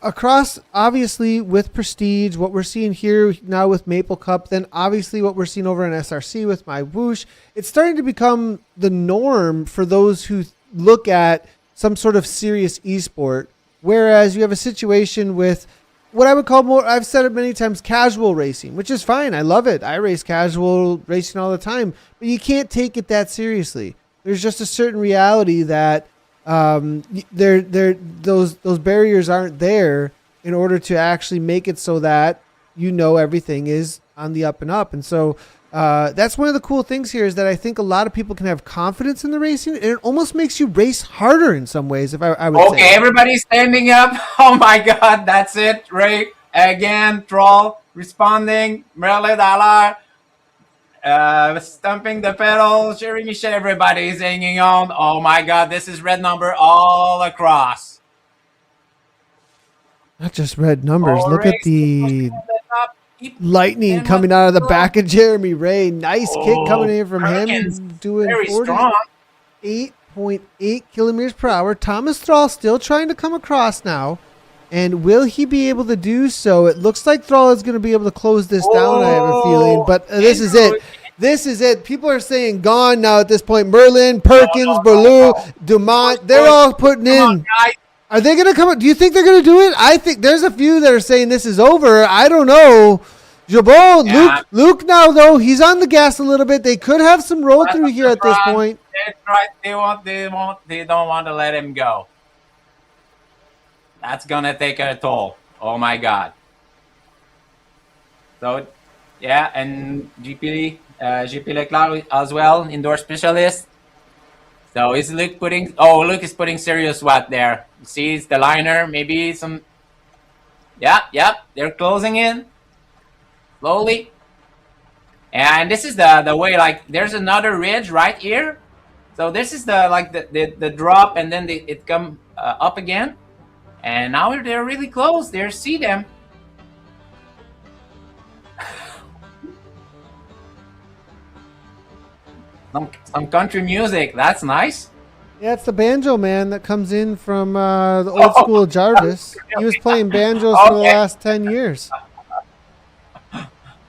across obviously with Prestige, what we're seeing here now with Maple Cup, then obviously what we're seeing over in SRC with My Whoosh, it's starting to become the norm for those who look at some sort of serious esport. Whereas you have a situation with what I would call more, I've said it many times, casual racing, which is fine. I love it. I race casual racing all the time, but you can't take it that seriously. There's just a certain reality that those barriers aren't there in order to actually make it so that everything is on the up and up. And so that's one of the cool things here is that I think a lot of people can have confidence in the racing, and it almost makes you race harder in some ways, if I would say. Okay, everybody's standing up. Oh my God, that's it, Ray. Again, Troll responding. Merle Dollar. Stumping the pedals, Jerry Michel, everybody's hanging on. Oh my God, this is red number all across. Not just red numbers. Look at the lightning coming out of the back of Jeremy Ray. Nice kick coming in from him. Doing 48.8 kilometers per hour. Thomas Thrall still trying to come across now. And will he be able to do so? It looks like Thrall is going to be able to close this down, I have a feeling. But this is it. This is it. People are saying gone now at this point. Merlin, Perkins, Berlou, Dumont, they're all putting in. Are they going to come? Do you think they're going to do it? I think there's a few that are saying this is over. I don't know. Jabot, yeah. Luke now, though, he's on the gas a little bit. They could have some roll through here at this point. That's right. They don't want to let him go. That's going to take a toll. Oh, my God. So, yeah, and GP Leclerc as well, indoor specialist. So is Luke Luke is putting serious watt there. You see, it's the liner, maybe some. Yeah, they're closing in slowly. And this is the way, like, there's another ridge right here. So this is the drop, and then it come up again. And now they're really close. See them. Some country music. That's nice. Yeah, it's the banjo man that comes in from the old school Jarvis. He was playing banjos for the last 10 years.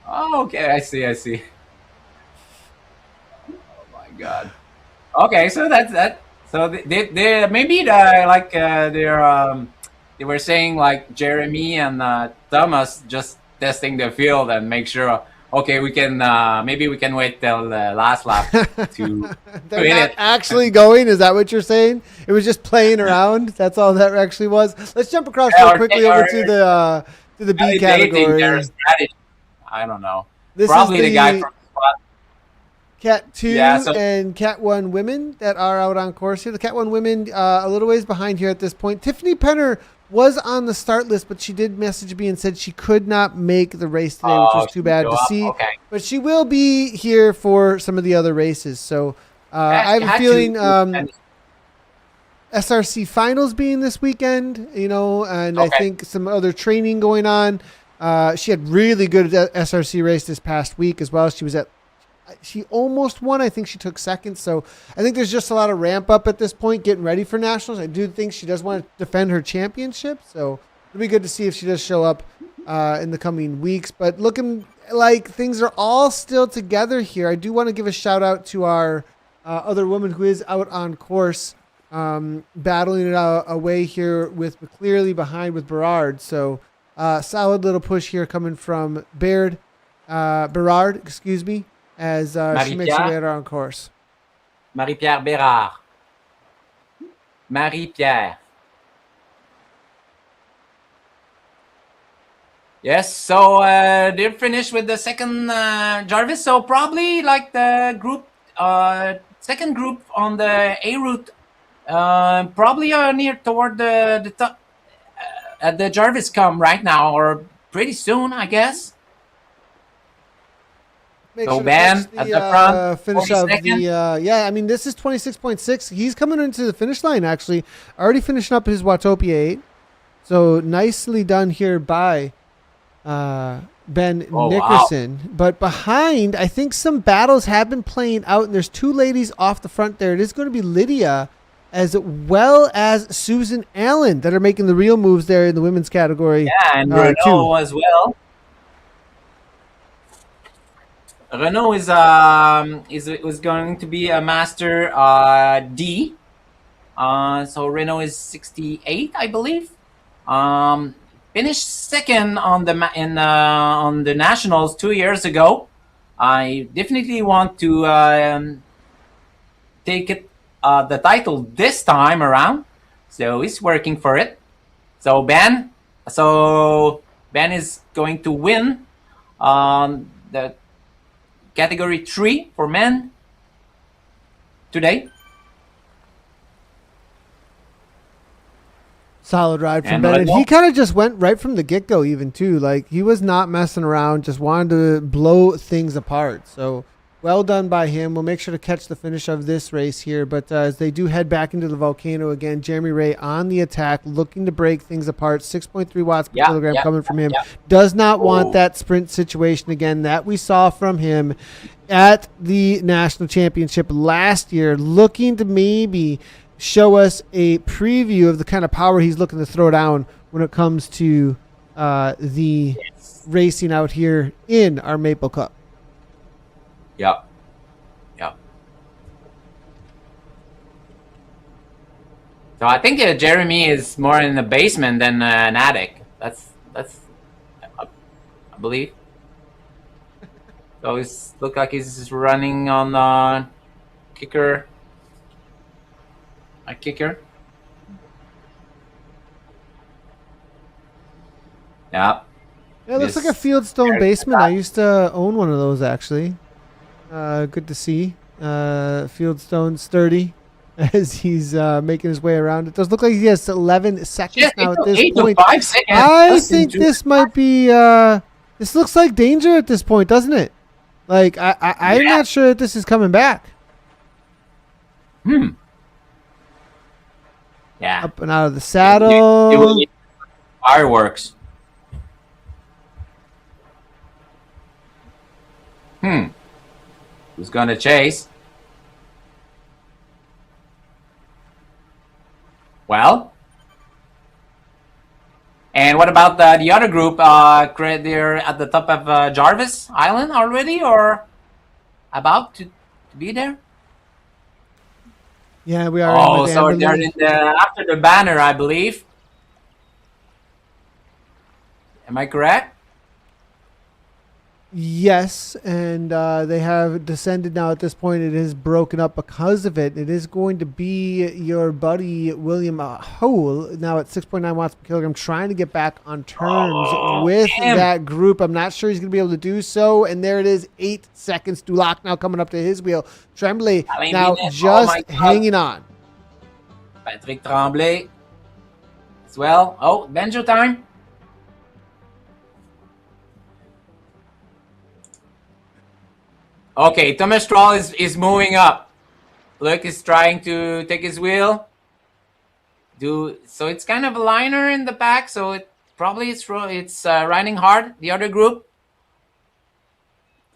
Oh, okay. I see. Oh my God. Okay, so that's that. So they maybe they were saying like Jeremy and Thomas just testing the field and make sure. Okay, we can maybe we can wait till the last lap to They're not actually going. Is that what you're saying? It was just playing around. That's all that actually was. Let's jump across real quickly over to the B category. Their strategy. I don't know. Probably the guy from Cat 2 Yeah, so and Cat 1 women that are out on course here. The Cat 1 women a little ways behind here at this point. Tiffany Penner was on the start list, but she did message me and said she could not make the race today, which was too bad to see. Okay. But she will be here for some of the other races. So I have a feeling SRC finals being this weekend, you know, and I think some other training going on. She had really good SRC race this past week as well. She almost won. I think she took second. So I think there's just a lot of ramp up at this point, getting ready for nationals. I do think she does want to defend her championship. So it'll be good to see if she does show up in the coming weeks. But looking like things are all still together here. I do want to give a shout out to our other woman who is out on course, battling it away here with clearly behind with Berard. So solid little push here coming from Berard, excuse me, as she makes her way out on course. Marie-Pierre Bérard. Marie-Pierre. Yes, so they're finished with the second Jarvis. So probably like the group, second group on the A route, probably near toward the top. The Jarvis come right now, or pretty soon, I guess. Make so sure Ben at the front, finish of the I mean, this is 26.6. He's coming into the finish line actually, already finishing up his Watopia 8. So nicely done here by Ben Nickerson. Wow. But behind, I think some battles have been playing out, and there's two ladies off the front there. It is going to be Lydia as well as Susan Allen that are making the real moves there in the women's category. Yeah, and Renault as well. Renault is going to be a master D. So Renault is 68, I believe. Finished second on the nationals 2 years ago. I definitely want to take it the title this time around. So he's working for it. So Ben is going to win the Category 3 for men today. Solid ride from Ben. And he kind of just went right from the get-go even too. Like he was not messing around, just wanted to blow things apart. So well done by him. We'll make sure to catch the finish of this race here. But as they do head back into the volcano again, Jeremy Ray on the attack, looking to break things apart. 6.3 watts per kilogram coming from him. Does not want that sprint situation again that we saw from him at the national championship last year. Looking to maybe show us a preview of the kind of power he's looking to throw down when it comes to the racing out here in our Maple Cup. Yeah. So I think Jeremy is more in the basement than an attic. That's I believe. So it looks like he's running on the kicker. A kicker. Yeah. Yeah, it looks like a Fieldstone basement. I used to own one of those actually. Good to see. Fieldstone sturdy as he's making his way around. It does look like he has 11 seconds now at this point. I think this might be. This looks like danger at this point, doesn't it? Like I'm not sure that this is coming back. Yeah. Up and out of the saddle. Fireworks. Who's gonna chase? Well. And what about the other group? They're at the top of Jarvis Island already, or about to be there? Yeah, we are. Oh, so they're in after the banner, I believe. Am I correct? Yes, and they have descended now at this point. It is broken up because of it. It is going to be your buddy William Hole now at 6.9 watts per kilogram, trying to get back on terms with that group. I'm not sure he's going to be able to do so. And there it is, 8 seconds. Dulac now coming up to his wheel. Tremblay now just hanging on. Patrick Tremblay as well. Oh, Benjo time. Okay, Thomas Stroll is moving up. Luke is trying to take his wheel. So it's kind of a liner in the back, so it's riding hard. The other group.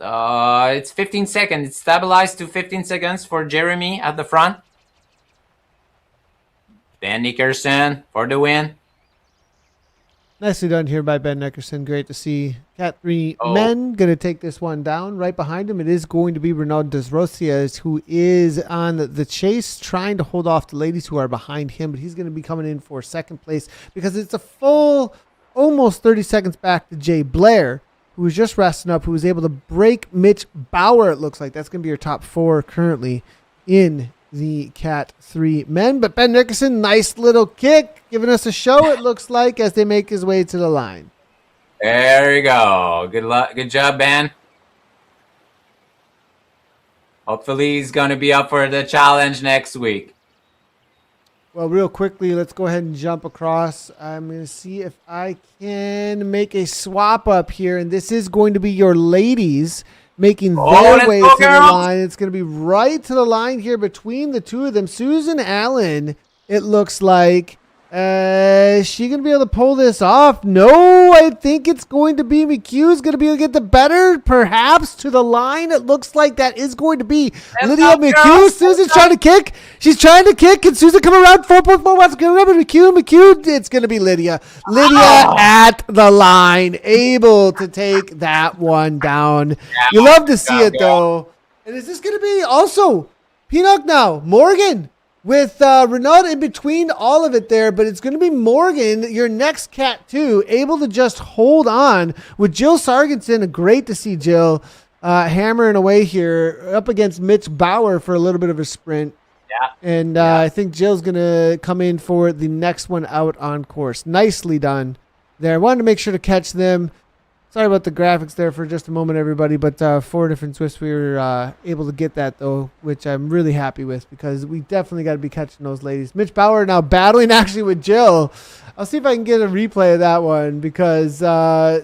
It's 15 seconds. It's stabilized to 15 seconds for Jeremy at the front. Ben Nickerson for the win. Nicely done here by Ben Nickerson. Great to see. Cat 3 men going to take this one down. Right behind him, it is going to be Renaud Desrosiers, who is on the chase, trying to hold off the ladies who are behind him, but he's going to be coming in for second place because it's a full almost 30 seconds back to Jay Blair, who was just resting up, who was able to break Mitch Bauer, it looks like. That's going to be your top 4 currently in the Cat 3 men. But Ben Nickerson, nice little kick, giving us a show, it looks like, as they make his way to the line. There you go. Good luck. Good job, Ben. Hopefully he's going to be up for the challenge next week. Well, real quickly, let's go ahead and jump across. I'm going to see if I can make a swap up here. And this is going to be your ladies making their way to the line. It's going to be right to the line here between the two of them. Susan Allen, it looks like. Is she going to be able to pull this off? No, I think it's going to be McHugh's going to be able to get the better, perhaps, to the line. It looks like that is going to be Lydia McHugh. Susan's trying to kick. She's trying to kick. Can Susan come around? 4.4 watts. Remember McHugh. It's going to be Lydia. Lydia at the line, able to take that one down. You love to see it, though. And is this going to be also Pinnock now? Morgan. With Renaud in between all of it there, but it's going to be Morgan, your next Cat 2, able to just hold on with Jill Sargenson. Great to see Jill hammering away here up against Mitch Bauer for a little bit of a sprint. Yeah. And I think Jill's going to come in for the next one out on course. Nicely done there. I wanted to make sure to catch them. Sorry about the graphics there for just a moment, everybody, but 4 different Swifts, we were able to get that, though, which I'm really happy with because we definitely got to be catching those ladies. Mitch Bauer now battling actually with Jill. I'll see if I can get a replay of that one because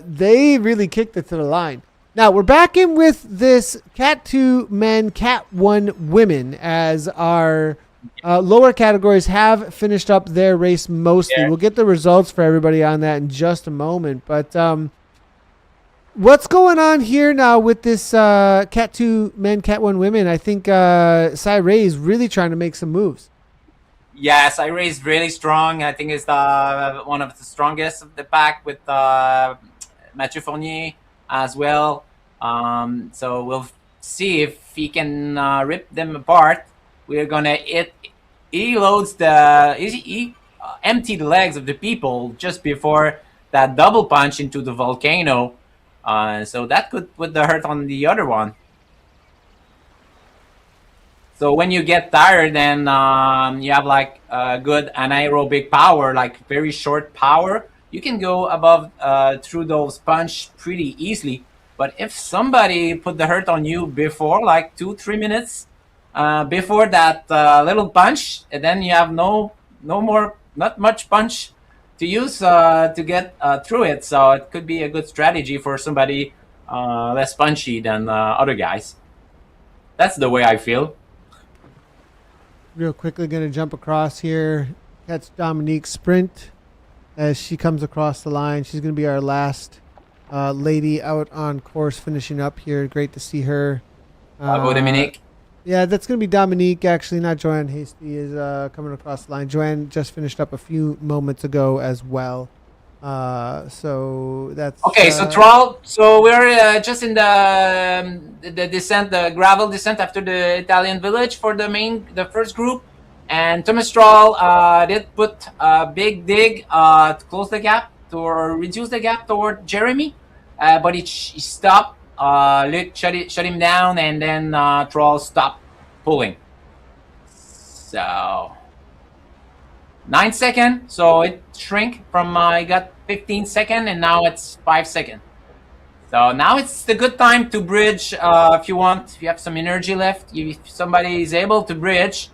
they really kicked it to the line. Now, we're back in with this Cat 2 men, Cat 1 women as our lower categories have finished up their race mostly. Yeah. We'll get the results for everybody on that in just a moment, but what's going on here now with this Cat 2 men, Cat 1 women? I think Cy Ray is really trying to make some moves. Yeah, Cy Ray is really strong. I think it's one of the strongest of the pack with Mathieu Fournier as well. So we'll see if he can rip them apart. We're going to he empty the legs of the people just before that double punch into the volcano. So that could put the hurt on the other one. So when you get tired and you have like good anaerobic power, like very short power, you can go above through those punch pretty easily. But if somebody put the hurt on you before, like 2-3 minutes before that little punch, and then you have not much punch to use to get through it. So it could be a good strategy for somebody less punchy than other guys. That's the way I feel. Real quickly, going to jump across here. Catch Dominique Sprint as she comes across the line. She's going to be our last lady out on course finishing up here. Great to see her. Bravo, Dominique. Yeah, that's going to be Dominique, actually, not Joanne Hasty is coming across the line. Joanne just finished up a few moments ago as well. So that's... Okay, so Troll, so we're just in the descent, the gravel descent after the Italian village for the first group. And Thomas Troll did put a big dig to close the gap, or reduce the gap toward Jeremy. But he stopped Luke shut him down, and then Troll stopped pulling. So 9 seconds. So it shrink from I got 15 seconds, and now it's 5 seconds. So now it's the good time to bridge if you want. If you have some energy left, if somebody is able to bridge.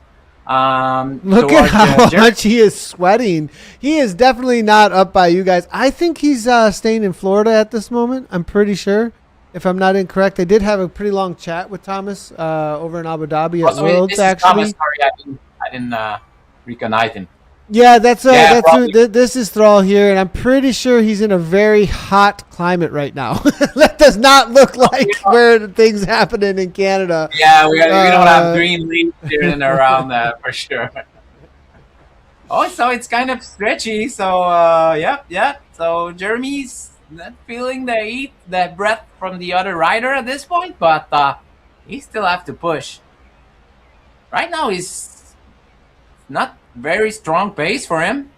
Look at how much he is sweating. He is definitely not up by you guys. I think he's staying in Florida at this moment. I'm pretty sure, if I'm not incorrect. I did have a pretty long chat with Thomas over in Abu Dhabi at Worlds. Actually, Thomas, sorry, I didn't recognize him. Yeah, this is Thrall here, and I'm pretty sure he's in a very hot climate right now. That does not look like where things happening in Canada. Yeah, we don't have green leaves here and around for sure. Oh, so it's kind of stretchy. So yeah. So Jeremy's not feeling the heat, the breath from the other rider at this point, but he still have to push. Right now, he's not very strong pace for him.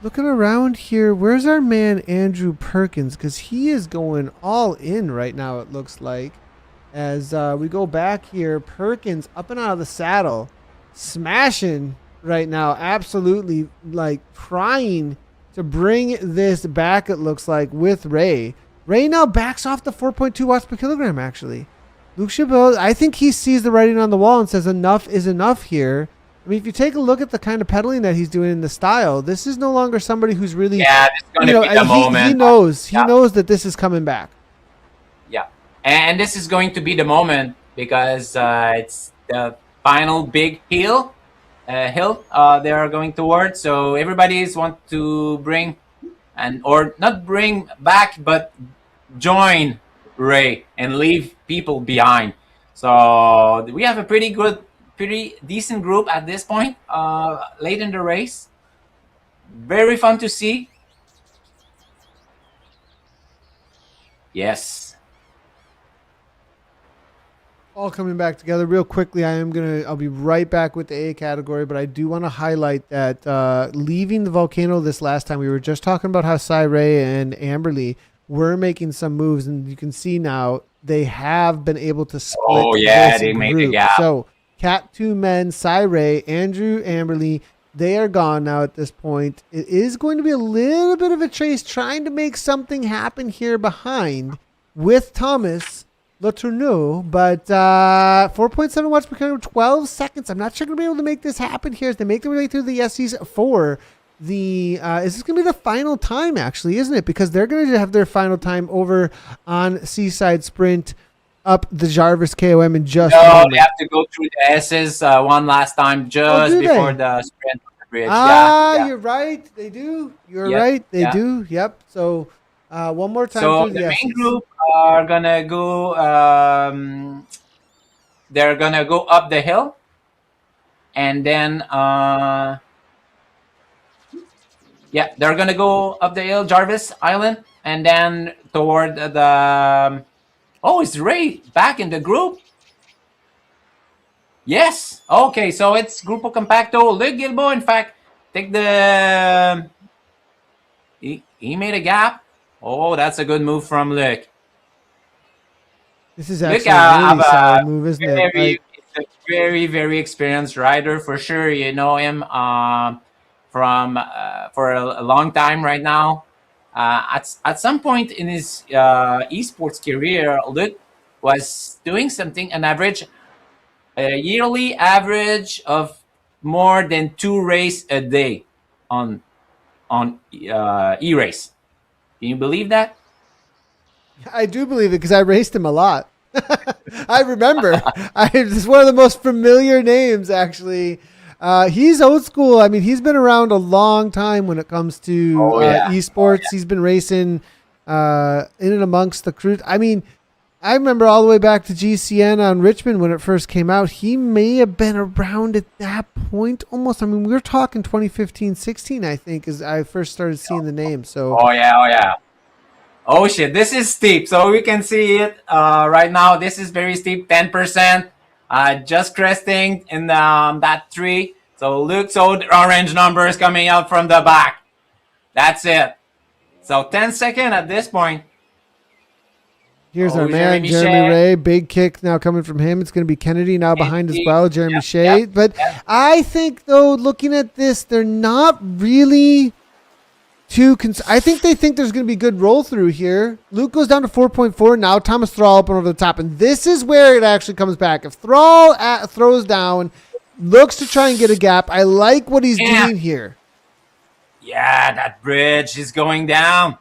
Looking around here, where's our man Andrew Perkins? Because he is going all in right now, it looks like. As we go back here, Perkins up and out of the saddle, smashing right now, absolutely like trying to bring this back, it looks like, with Ray. Ray now backs off the 4.2 watts per kilogram, actually. Luke Chabot, I think he sees the writing on the wall and says enough is enough here. I mean, if you take a look at the kind of pedaling that he's doing in the style, this is no longer somebody who's really... Yeah, it's going to be the moment. He knows that this is coming back. Yeah, and this is going to be the moment because it's the final big hill they are going towards. So everybody's want to bring, or not bring back, but join Ray and leave people behind. So we have a pretty decent group at this point, late in the race. Very fun to see. Yes. All coming back together real quickly. I'll be right back with the A category, but I do want to highlight that leaving the volcano this last time, we were just talking about how Cy Ray and Amberly were making some moves, and you can see now they have been able to split. Oh yeah, they made the gap. So Cat 2 men, Cy Ray, Andrew, Amberly, they are gone now at this point. It is going to be a little bit of a chase trying to make something happen here behind with Thomas Letourneau, but 4.7 watts per kilogram, 12 seconds. I'm not sure going to be able to make this happen here as they make their way through the SCs4. Is this going to be the final time, actually, isn't it? Because they're going to have their final time over on Seaside Sprint up the Jarvis KOM in just a moment. They have to go through the S's one last time just before the sprint on the bridge. Yeah. You're right. They do. You're right. They do. Yep. So one more time. So the main group are going to go, they're going to go up the hill. And then... they're going to go up the hill, Jarvis Island, and then toward the... Oh, is Ray back in the group? Yes. Okay, so it's Grupo Compacto. Luke Gilbo, in fact, take the... He made a gap. Oh, that's a good move from Luke. This is actually a really solid move, isn't it? It's a very, very experienced rider, for sure. You know him from for a long time right now. At some point in his esports career, Luke was doing something, a yearly average of more than 2 races a day on e-race. Can you believe that? I do believe it because I raced him a lot. I remember. It's one of the most familiar names, actually. He's old school. I mean, he's been around a long time when it comes to esports. He's been racing in and amongst the crew. I mean, I remember all the way back to GCN on Richmond when it first came out. He may have been around at that point almost. I mean, we were talking 2015, 16, I think, as I first started seeing the name. So. Oh, yeah. Oh, shit. This is steep. So we can see it right now. This is very steep, 10%. Just cresting in that tree. So Luke's old orange numbers coming out from the back. That's it. So 10 seconds at this point. Here's our man, Jeremy Ray. Big kick now coming from him. It's going to be Kennedy now behind as well, Jeremy Shea. Yep, but I think, though, looking at this, they're not really too... I think they think there's going to be good roll-through here. Luke goes down to 4.4. Now Thomas Thrall up and over the top. And this is where it actually comes back. If Thrall throws down, looks to try and get a gap, I like what he's doing here. Yeah, that bridge is going down.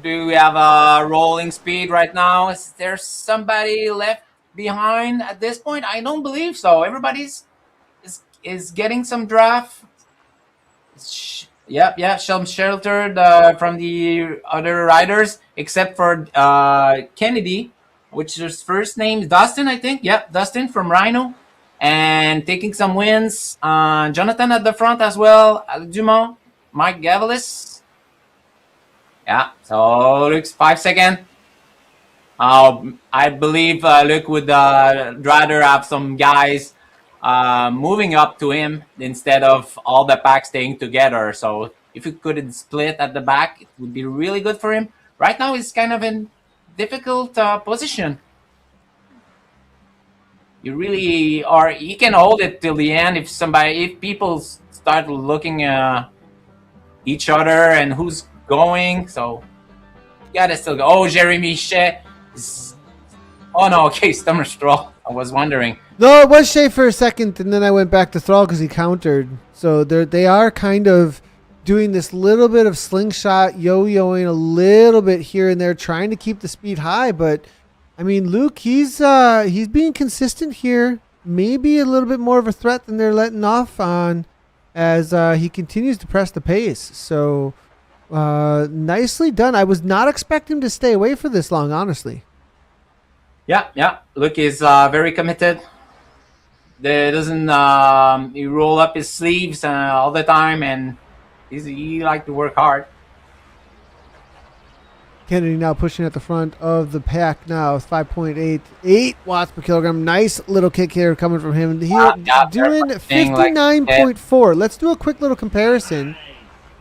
Do we have a rolling speed right now? Is there somebody left behind at this point? I don't believe so. Everybody's is getting some draft. Some sheltered from the other riders, except for Kennedy, which his first name is Dustin, I think. Yep, Dustin from Rhino. And taking some wins. Jonathan at the front as well. Dumont, Mike Gavalis. Yeah, so Luke's 5 seconds. I believe Luke would rather have some guys moving up to him instead of all the pack staying together. So if he could split at the back, it would be really good for him. Right now, he's kind of in difficult position. You really are. He can hold it till the end if people start looking at each other and who's going. So you gotta still go. Oh, Jeremy Shea. Oh no, okay, Stummer Stroll. I was wondering. No, it was Shea for a second, and then I went back to Thrall because he countered. So they are kind of doing this little bit of slingshot, yo-yoing a little bit here and there, trying to keep the speed high. But I mean, Luke, he's being consistent here. Maybe a little bit more of a threat than they're letting off on, as he continues to press the pace. So nicely done. I was not expecting him to stay away for this long, honestly. Yeah. Luke is very committed. He doesn't he roll up his sleeves all the time, and he like to work hard. Kennedy now pushing at the front of the pack now, 5.88 watts per kilogram. Nice little kick here coming from him. Here doing 59.4. Let's do a quick little comparison.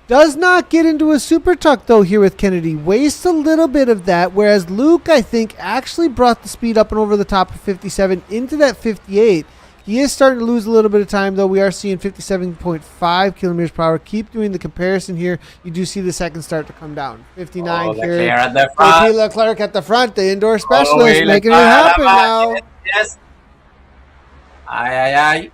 Does not get into a super tuck, though, here with Kennedy. Wastes a little bit of that, whereas Luke, I think, actually brought the speed up and over the top of 57 into that 58. He is starting to lose a little bit of time, though. We are seeing 57.5 kilometers per hour. Keep doing the comparison here. You do see the second start to come down. 59 here. At the front. Leclerc at the front, the indoor specialist, making it happen now. Yes. Aye.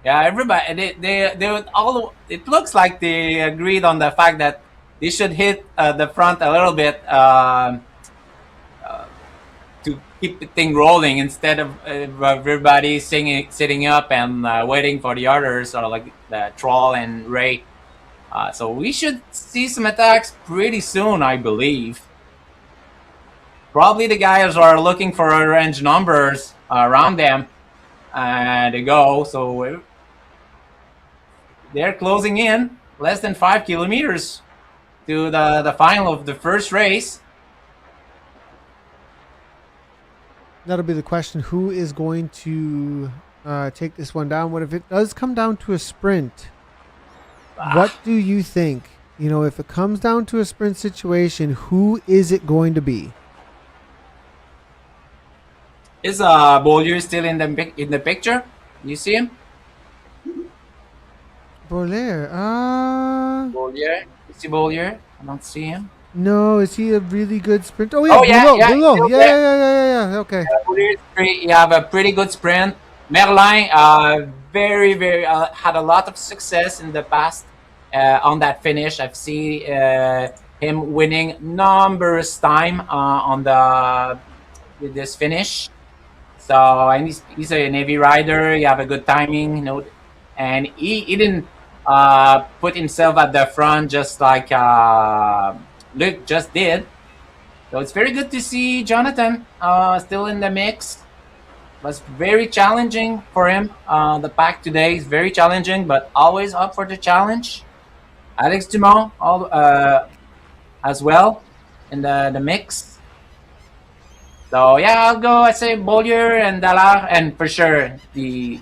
Yeah, everybody. They all. It looks like they agreed on the fact that they should hit the front a little bit to keep the thing rolling instead of everybody sitting up and waiting for the others, or like the Troll and Ray. So we should see some attacks pretty soon, I believe. Probably the guys are looking for orange numbers around them to go. So they're closing in less than 5 kilometers to the final of the first race. That'll be the question. Who is going to take this one down? What if it does come down to a sprint? What do you think? You know, if it comes down to a sprint situation, who is it going to be? Is Beaulieu still in the picture? You see him? Beaulieu. Beaulieu. You see Beaulieu? I don't see him. No, is he a really good sprinter? Oh yeah, Boulot. Yeah. Okay. You have a pretty good sprint. Merlin, very had a lot of success in the past on that finish. I've seen him winning numerous time on this finish. So, and he's a Navy rider. You have a good timing, you know, and he didn't put himself at the front just like Luke just did. So it's very good to see Jonathan still in the mix. It was very challenging for him. The pack today is very challenging, but always up for the challenge. Alex Dumont as well in the mix. So yeah, I'll go. I say Beaulieu and Dallard, and for sure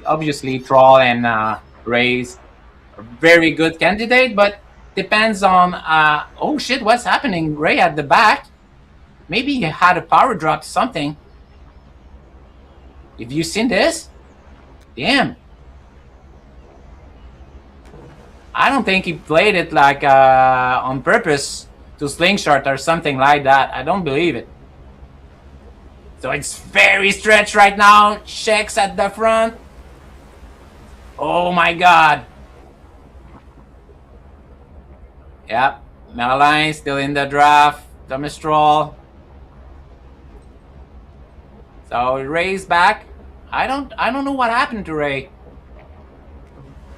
obviously Troll and Ray's a very good candidate. But depends on. Oh shit! What's happening? Ray at the back. Maybe he had a power drop. Something. Have you seen this? Damn. I don't think he played it like on purpose to slingshot or something like that. I don't believe it. So it's very stretched right now. Checks at the front. Oh my god. Yep. Merlin still in the draft. Thomas Stroll. So Ray's back. I don't know what happened to Ray.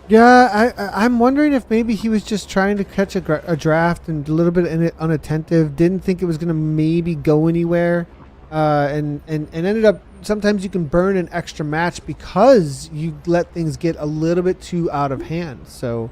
Yeah, I'm wondering if maybe he was just trying to catch a draft and a little bit unattentive. Didn't think it was going to maybe go anywhere, and ended up. Sometimes you can burn an extra match because you let things get a little bit too out of hand. So,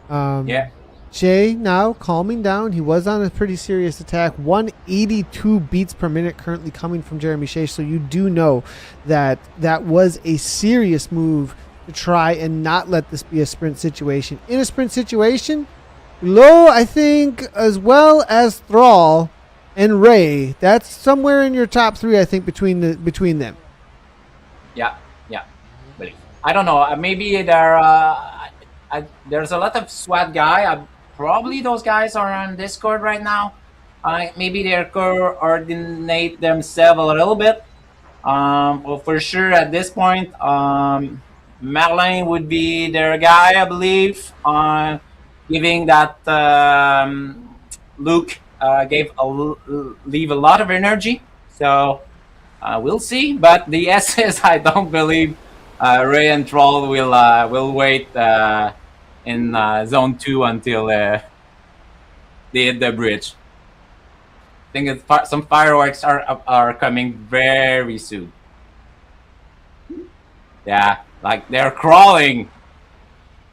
Yeah. Jay now calming down. He was on a pretty serious attack. 182 beats per minute currently coming from Jeremy Shea. So you do know that that was a serious move to try and not let this be a sprint situation. In a sprint situation, Low, I think, as well as Thrall and Ray, that's somewhere in your top three, I think, between them. Yeah. But I don't know. Maybe there's a lot of SWAT guy. Probably those guys are on Discord right now. Maybe they coordinate themselves a little bit. Well, for sure at this point, Merlin would be their guy, I believe. Giving that Luke leave a lot of energy. So we'll see. But the SS, I don't believe Ray and Troll will wait in zone 2 until they hit the bridge. I think some fireworks are coming very soon. Yeah, like they're crawling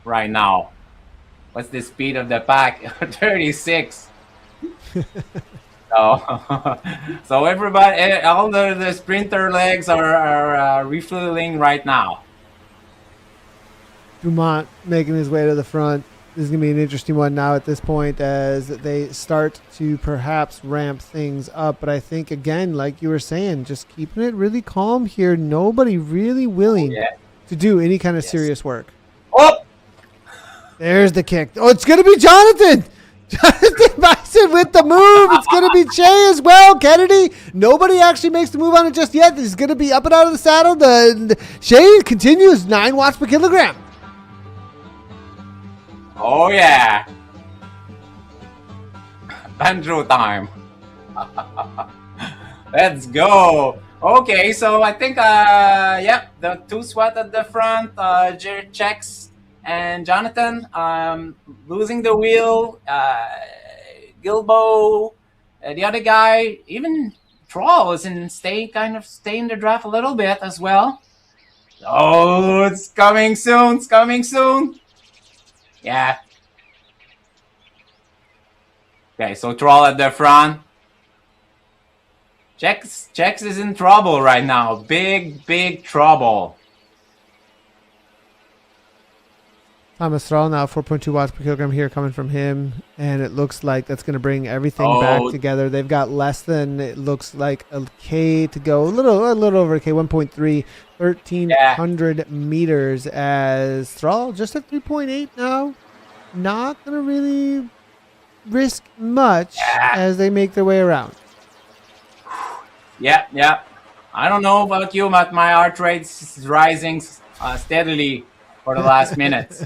right now. What's the speed of the pack? 36. So everybody, all the sprinter legs are refueling right now. Dumont making his way to the front. This is going to be an interesting one now at this point as they start to perhaps ramp things up. But I think, again, like you were saying, just keeping it really calm here. Nobody really willing to do any kind of serious work. Oh! There's the kick. Oh, it's going to be Jonathan. Jonathan Bison with the move. It's going to be Che as well. Kennedy, nobody actually makes the move on it just yet. He's going to be up and out of the saddle. The Che continues 9 watts per kilogram. Oh, yeah. Banjo time. Let's go. Okay, so I think, the 2 SWAT at the front, Jared checks, and Jonathan losing the wheel, Gilbo, the other guy, even Troll is stay in the draft a little bit as well. Oh, it's coming soon. Yeah. Okay, so Troll at the front. Chex is in trouble right now. Big trouble. Thomas Thrall now 4.2 watts per kilogram here coming from him. And it looks like that's going to bring everything back together. They've got less than, it looks like, a K to go. A little over a K, 1.3, 1,300 meters as Thrall just at 3.8 now. Not going to really risk much as they make their way around. Yeah. I don't know about you, but my heart rate is rising steadily for the last minutes.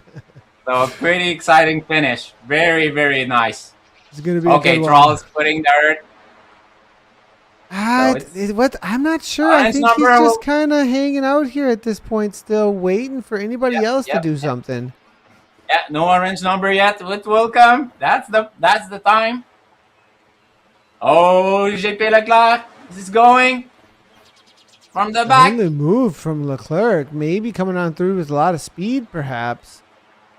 So pretty exciting finish. Very, very nice. It's going to be okay. Troll is putting dirt. I'm not sure. I think he's just kind of hanging out here at this point, still waiting for anybody else to do something. Yeah, no orange number yet. It will come. That's the time. Oh, JP Leclerc is going from the back. And the move from Leclerc, maybe coming on through with a lot of speed, perhaps.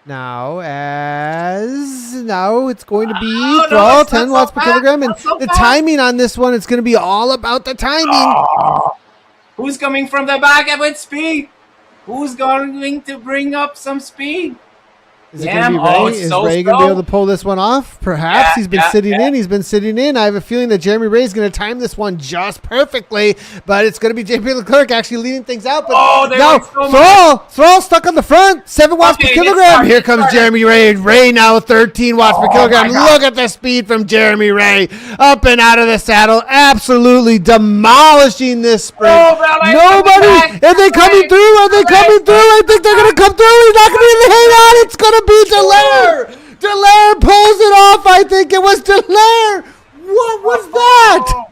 Now it's going to be Thrall, 10 watts per kilogram, and the timing on this one, it's going to be all about the timing. Who's coming from the back with speed? Who's going to bring up some speed? Is it going to be Ray? Oh, Is so Ray going to be slow. able to pull this one off? Perhaps. He's been sitting in. He's been sitting in. I have a feeling that Jeremy Ray is going to time this one just perfectly, but it's going to be JP Leclerc actually leading things out. But no, Thrall stuck on the front. 7 watts per kilogram. Here comes Jeremy Ray. Ray now 13 watts per kilogram. Look at the speed from Jeremy Ray. Up and out of the saddle. Absolutely demolishing this sprint. Nobody. Are they coming through? Are they coming through? I think they're going to come through. He's not going to be able to hang on. It's going to be Delaire. Delaire pulls it off. I think it was Delaire. What was that?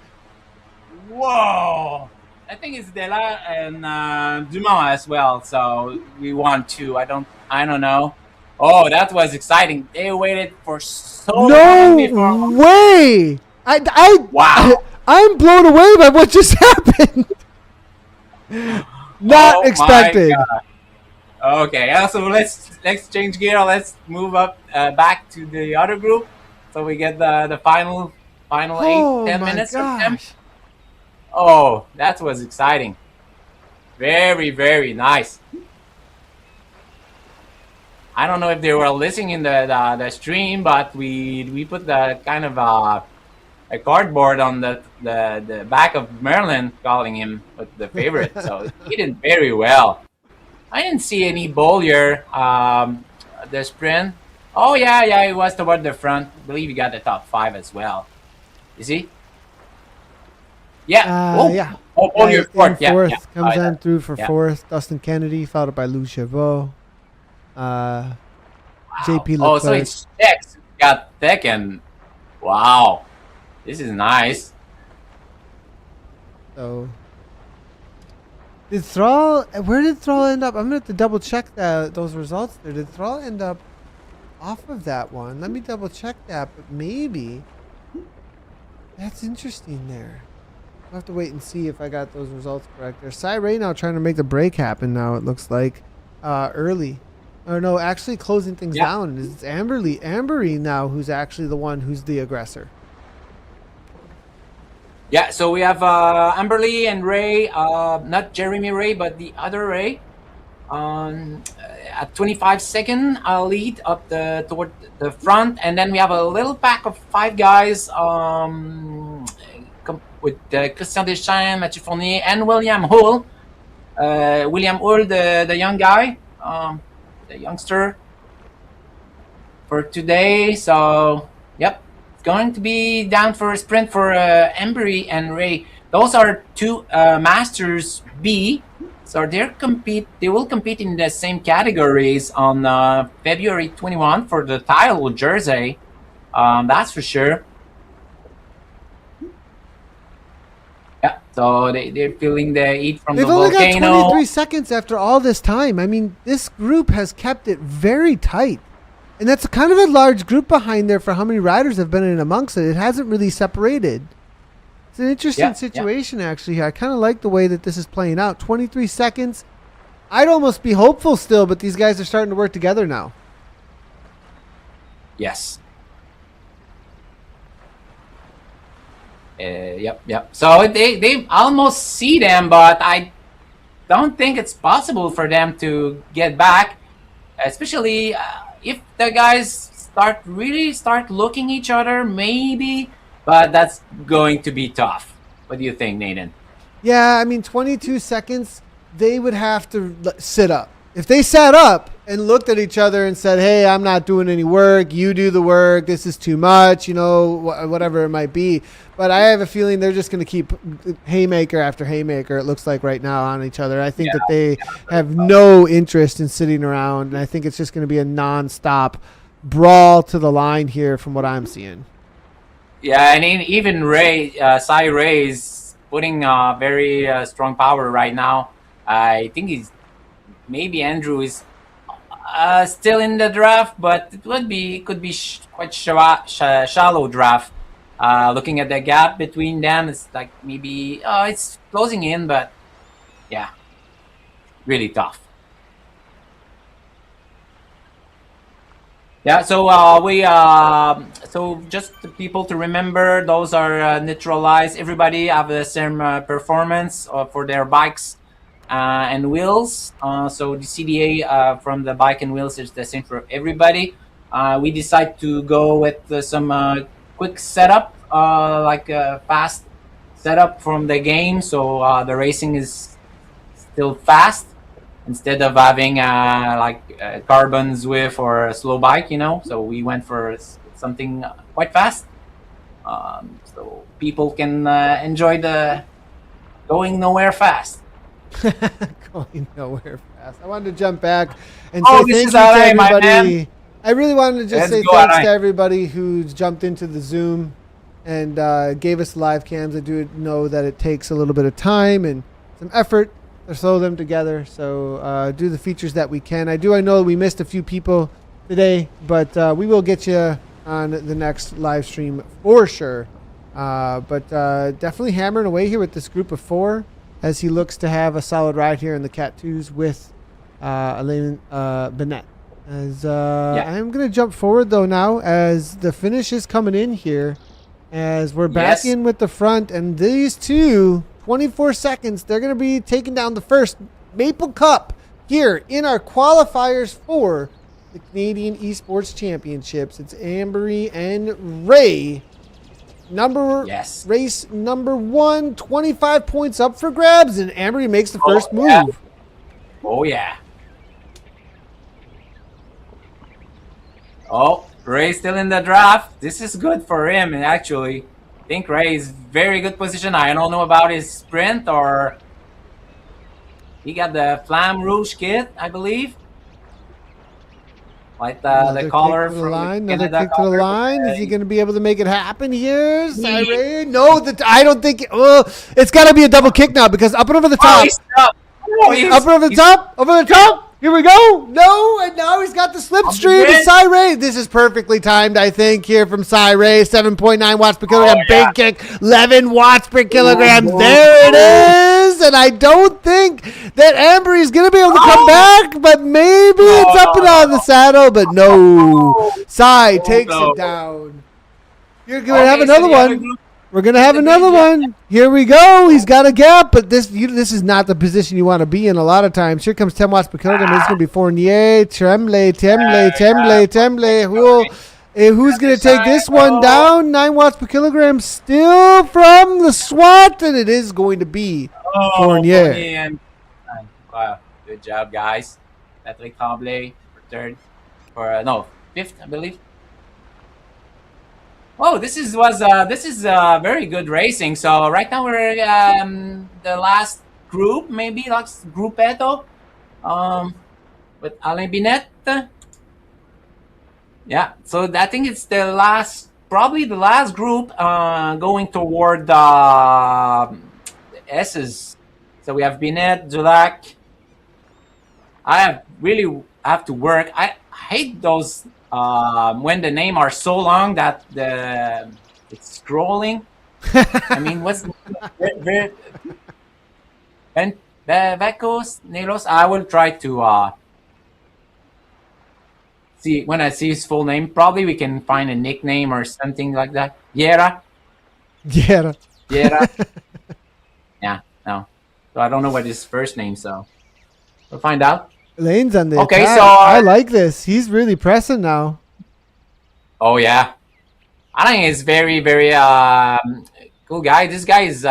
Whoa. I think it's Delaire and Dumont as well. So we won 2. I don't know. Oh, that was exciting. They waited for so long before. No way. Wow. I'm blown away by what just happened. Not expected. Okay, so let's change gear. Let's move up back to the other group, so we get the final 8-10 minutes of them. Oh, that was exciting. Very, very nice. I don't know if they were listening in the stream, but we put the kind of a cardboard on the back of Merlin, calling him the favorite. So he did very well. I didn't see any Bollier, the sprint. Oh, yeah, it was toward the front. I believe he got the top 5 as well. Is he? Yeah. Yeah. Oh, Bollier fourth. Fourth. Comes on through for fourth. Dustin Kennedy, followed by Lou Chavot. JP Leclerc. Oh, so it's Tex got second. Wow. This is nice. So... where did Thrall end up? I'm going to have to double check those results there. Did Thrall end up off of that one? Let me double check that, but maybe. That's interesting there. I'll have to wait and see if I got those results correct there. Cy Ray now trying to make the break happen now, it looks like, early. Or no, actually closing things down. It's Ambery now who's actually the one who's the aggressor. Yeah, so we have Amberly and Ray, not Jeremy Ray, but the other Ray, at 25-second lead up toward the front, and then we have a little pack of 5 guys with Christian Deschamps, Mathieu Fournier, and William Hull. William Hull, the young guy, the youngster for today. So, yep. Going to be down for a sprint for Embry and Ray. Those are 2 Masters B, so they will compete in the same categories on February 21 for the title jersey. That's for sure. Yeah, so they're feeling the heat from the volcano. They've only got 23 seconds after all this time. I mean, this group has kept it very tight. And that's kind of a large group behind there for how many riders have been in amongst it. It hasn't really separated. It's an interesting situation, actually. I kind of like the way that this is playing out. 23 seconds. I'd almost be hopeful still, but these guys are starting to work together now. Yes. Yep. So they almost see them, but I don't think it's possible for them to get back, especially... if the guys start looking each other, maybe, but that's going to be tough. What do you think, Nathan? Yeah, I mean, 22 seconds, they would have to sit up. If they sat up and looked at each other and said, hey, I'm not doing any work, you do the work, this is too much, whatever it might be. But I have a feeling they're just going to keep haymaker after haymaker, it looks like right now, on each other. I think that they have no interest in sitting around, and I think it's just going to be a nonstop brawl to the line here from what I'm seeing. Yeah, and even Cy Ray is putting very strong power right now. I think maybe Andrew is still in the draft, but it could be quite shallow draft. Looking at the gap between them, it's like maybe it's closing in, but yeah, really tough. Yeah, so so just the people to remember, those are neutralized. Everybody have the same performance for their bikes. and wheels. So the CDA from the bike and wheels is the same for everybody. We decide to go with some quick setup, like a fast setup from the game. So the racing is still fast instead of having like carbon Zwift or a slow bike, So we went for something quite fast, so people can enjoy the going nowhere fast. Going nowhere fast. I wanted to jump back and Oh, say this thank is you to Alain, my everybody. man. I really wanted to just Let's say go, thanks Alain. to everybody who's jumped into the Zoom and gave us live cams. I do know that it takes a little bit of time and some effort to throw them together. So do the features that we can. I know we missed a few people today, but we will get you on the next live stream for sure. But definitely hammering away here with this group of 4 as he looks to have a solid ride here in the Cat 2s with Alain Bennett. As I'm going to jump forward, though, now as the finish is coming in here, as we're back in with the front. And these two, 24 seconds, they're going to be taking down the first Maple Cup here in our qualifiers for the Canadian Esports Championships. It's Ambery and Ray. Race number 1, 25 points up for grabs, and Ambery makes the first move. Oh, yeah. Oh, Ray's still in the draft. This is good for him, and actually, I think Ray is very good position. I don't know about his sprint, or he got the Flamme Rouge kit, I believe. Like the color from another kick to the line. Is he going to be able to make it happen here? Ray? No, I don't think. It's got to be a double kick now because up and over the top. Up and over the top. Over the top. Here we go. No, and now he's got the slipstream to Cy-Ray. This is perfectly timed, I think, here from Cy-Ray. 7.9 watts per kilogram. Big kick. 11 watts per kilogram. There it is. And I don't think that Ambery is going to be able to come back, but maybe it's up and on the saddle. But no. Cy takes it down. You're going to have another one. We're going to have another one. Here we go. He's got a gap, but this is not the position you want to be in a lot of times. Here comes 10 watts per kilogram. It's going to be Fournier, Tremblay. Who's going to take this one down? 9 watts per kilogram still from the SWAT, and it is going to be Fournier. Wow. Good job, guys. Patrick Tremblay for third. Fifth, I believe. Oh, this is very good racing. So right now we're the last group, maybe last grupetto, with Alain Bennett. Yeah, so I think it's probably the last group going toward the S's. So we have Bennett, Dulac. I really have to work. I hate those. When the name are so long that it's scrolling. I mean, what's Vecos Nelos? I will try to see when I see his full name. Probably we can find a nickname or something like that. Yera. Yeah. No. So I don't know what his first name. So we'll find out. Lane's on the okay, attack. so I like this. He's really pressing now. Oh yeah, I think he's very, very cool guy. This guy is,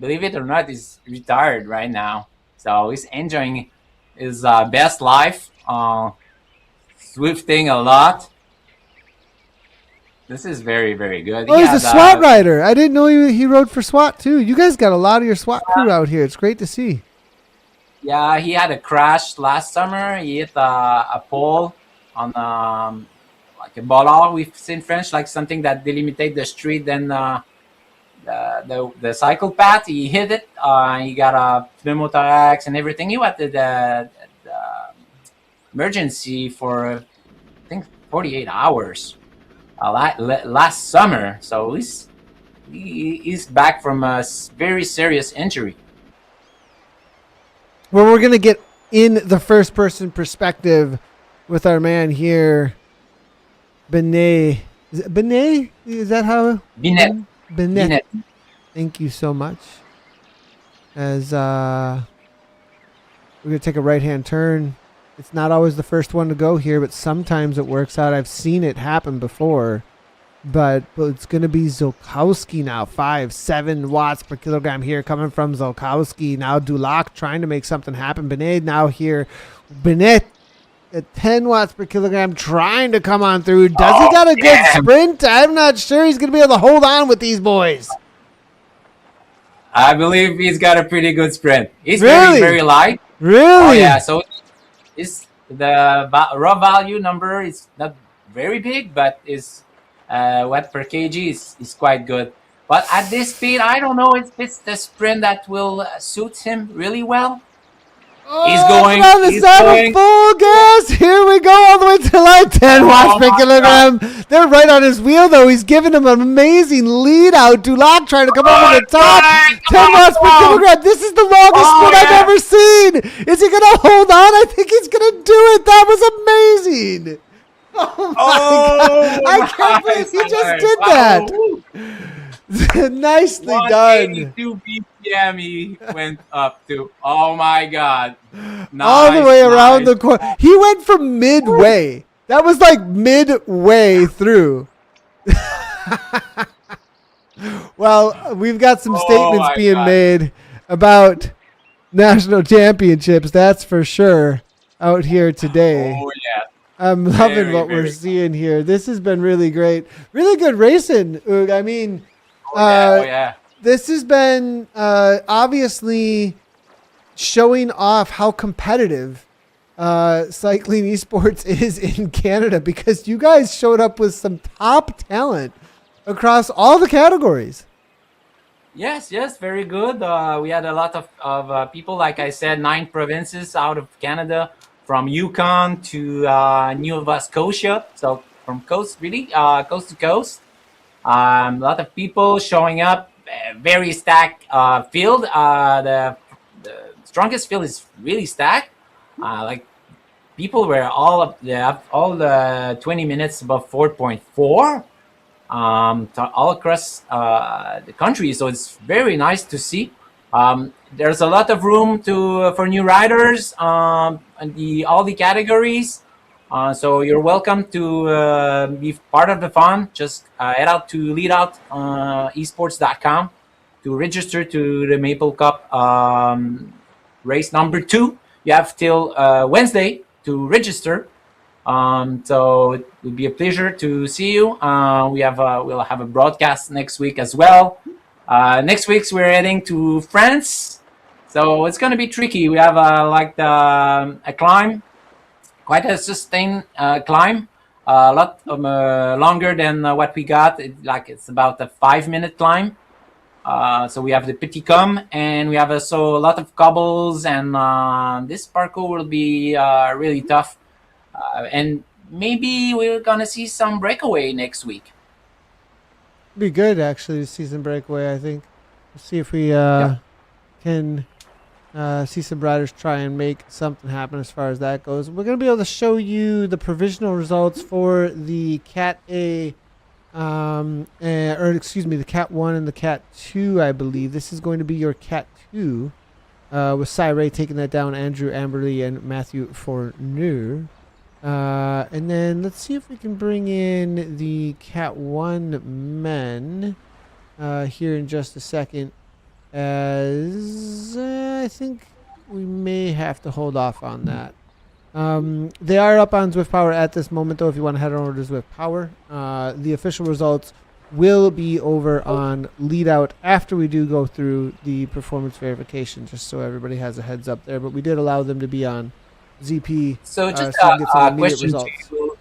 believe it or not, he's retired right now, so he's enjoying his best life. Swifting a lot. This is very, very good. Oh, he's a SWAT rider. I didn't know he rode for SWAT too. You guys got a lot of your SWAT crew out here. It's great to see. Yeah, he had a crash last summer. He hit a pole on like a bollard, we say in French, like something that delimitate the street. Then the cycle path, he hit it. He got a pneumothorax and everything. He went to the emergency for I think 48 hours last summer. So he's back from a very serious injury. Well, we're going to get in the first-person perspective with our man here, Benet. Is it Benet? Is that how? Bennett. Thank you so much. As We're going to take a right-hand turn. It's not always the first one to go here, but sometimes it works out. I've seen it happen before. But it's going to be Zolkowski now. 7 watts per kilogram here coming from Zolkowski. Now Dulac trying to make something happen. Benet now here. Benet at 10 watts per kilogram trying to come on through. Does he got a good sprint? I'm not sure he's going to be able to hold on with these boys. I believe he's got a pretty good sprint. He's Really? very light. Really? Oh, yeah. So the raw value number is not very big, but is watt per kg is quite good. But at this speed, I don't know if it's the sprint that will suit him really well. He's going. He's going full gas. Here we go, all the way to like 10 watts per kilogram. God. They're right on his wheel, though. He's giving him an amazing lead out. Dulac trying to come over the top. 10 watts per kilogram. This is the longest sprint I've ever seen. Is he going to hold on? I think he's going to do it. That was amazing. Oh my God. I can't believe he just did that. Nicely done. 182 BPM he went up to. Oh my God. Nice, all the way around the corner. He went from midway. That was like midway through. Well, we've got some statements being made about national championships, that's for sure, out here today. Oh, yeah. I'm loving what we're seeing here. This has been really great. Really good racing, Oog. I mean, this has been obviously showing off how competitive cycling esports is in Canada, because you guys showed up with some top talent across all the categories. Yes, very good. We had a lot of people, like I said, 9 provinces out of Canada, from Yukon to Nova Scotia. So from coast to coast. A lot of people showing up. Very stacked field. The strongest field is really stacked. Like people were all the 20 minutes above 4.4. All across the country. So it's very nice to see. There's a lot of room for new riders and all the categories. So you're welcome to be part of the fun. Just head out to leadout.esports.com to register to the Maple Cup race number 2. You have till Wednesday to register. So it would be a pleasure to see you. We'll have a broadcast next week as well. Next week we're heading to France, so it's going to be tricky. We have a climb, quite a sustained climb, a lot longer than what we got. It's about a 5-minute climb. So we have the Petit Com, and we have also a lot of cobbles, and this parkour will be really tough. And maybe we're gonna see some breakaway next week. Be good actually to see some breakaway. I think we'll see if we can see some riders try and make something happen as far as that goes. We're gonna be able to show you the provisional results for the Cat A, the Cat 1 and the Cat 2. I believe this is going to be your Cat 2, with Cy Ray taking that down, Andrew Amberley and Matthew Fournier. And then let's see if we can bring in the Cat 1 men here in just a second, as I think we may have to hold off on that. They are up on Zwift Power at this moment, though, if you want to head on over to Zwift Power. The official results will be over on Leadout after we do go through the performance verification, just so everybody has a heads up there. But we did allow them to be on ZP. So just a question to you.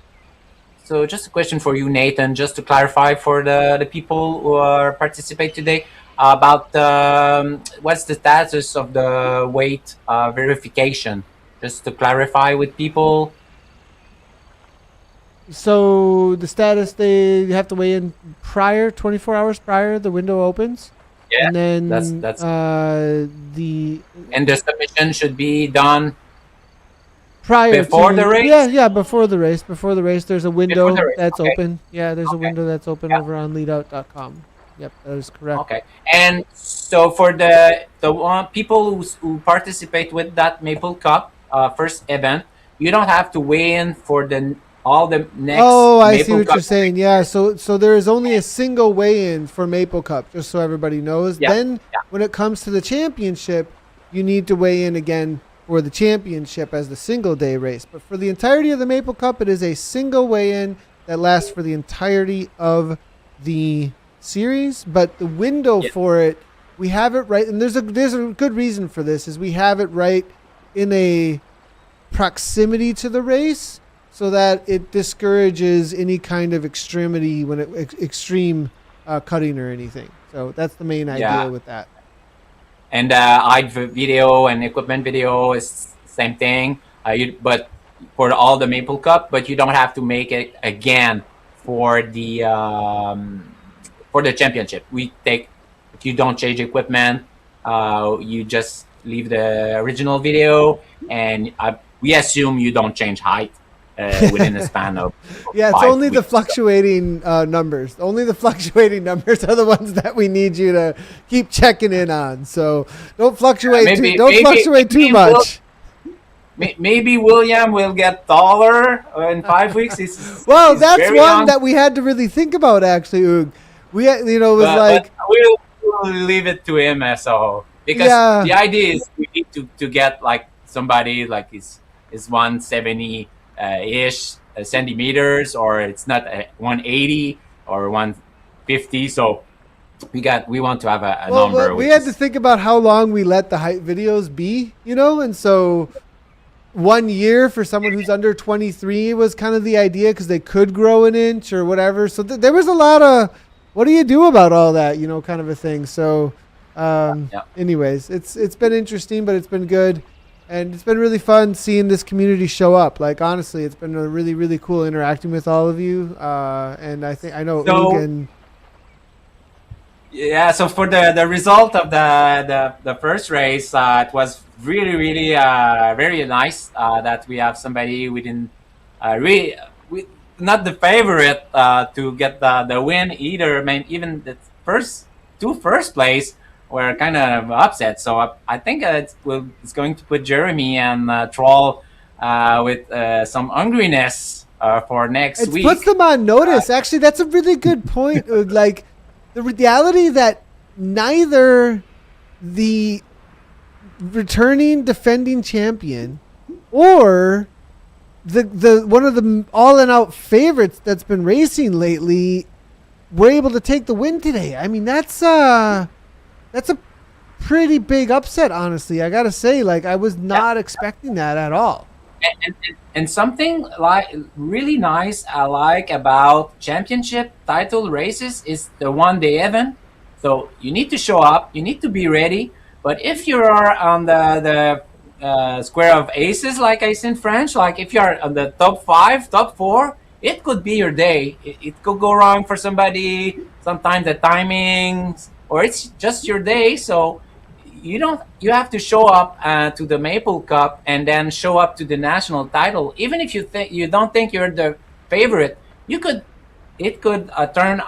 So just a question for you, Nathan, just to clarify for the people who participate today about what's the status of the weight verification, just to clarify with people. So the status, they have to weigh in 24 hours prior the window opens. Yeah, and then that's and the submission should be done before the race? Yeah, before the race. Before the race, there's a window that's open. Yeah, there's a window that's open over on leadout.com. Yep, that is correct. Okay. And so for the people who participate with that Maple Cup first event, you don't have to weigh in for the all the next Oh, I see Maple what you're Cup. saying. Yeah, so there is only a single weigh-in for Maple Cup, just so everybody knows. Yeah. Then Yeah. when it comes to the championship, you need to weigh in again for the championship as the single day race. But for the entirety of the Maple Cup, it is a single weigh-in that lasts for the entirety of the series. But the window Yeah. for it, we have it right, and there's a good reason for this. Is we have it right in a proximity to the race, so that it discourages any kind of extremity when extreme cutting or anything. So that's the main idea Yeah. with that. And ID video and equipment video is same thing. But for all the Maple Cup, but you don't have to make it again for the championship. You don't change equipment. You just leave the original video, and we assume you don't change height within the span of Yeah, it's 5 only the weeks. fluctuating numbers. Only the fluctuating numbers are the ones that we need you to keep checking in on. So don't fluctuate too much. Maybe William will get taller in 5 weeks. Well, he's that's very one young, that we had to really think about, actually, Oog. We had, it was like, but we'll leave it to him. So because Yeah. the idea is we need to get like somebody like is 170 ish centimeters, or it's not 180 or 150. So we want to have a number. we which had is- to think about how long we let the height videos be, and so 1 year for someone who's under 23 was kind of the idea, because they could grow an inch or whatever. So there was a lot of, what do you do about all that, kind of a thing. So anyways, it's been interesting, but it's been good. And it's been really fun seeing this community show up. Like, honestly, it's been really, really cool interacting with all of you. And I know So- Oog and Yeah, so for the result of the first race, it was really very nice that we have somebody we didn't really not the favorite to get the win either. I mean, even the first place were kind of upset. So I think it's going to put Jeremy and Troll with some hungriness for next it week. puts them on notice. Actually, that's a really good point. Oog. Like, the reality that neither the returning defending champion or the one of the all and out favorites that's been racing lately were able to take the win today. I mean, that's a pretty big upset, honestly. I gotta say, like, I was not expecting that at all. And something like really nice I like about championship title races is the 1 day event. So you need to show up, you need to be ready. But if you are on the square of aces, like I said in French, like if you are on the top 5, top 4, it could be your day. It could go wrong for somebody. Sometimes the timings, or it's just your day. So you have to show up to the Maple Cup and then show up to the national title. Even if you don't think you're the favorite, it could turn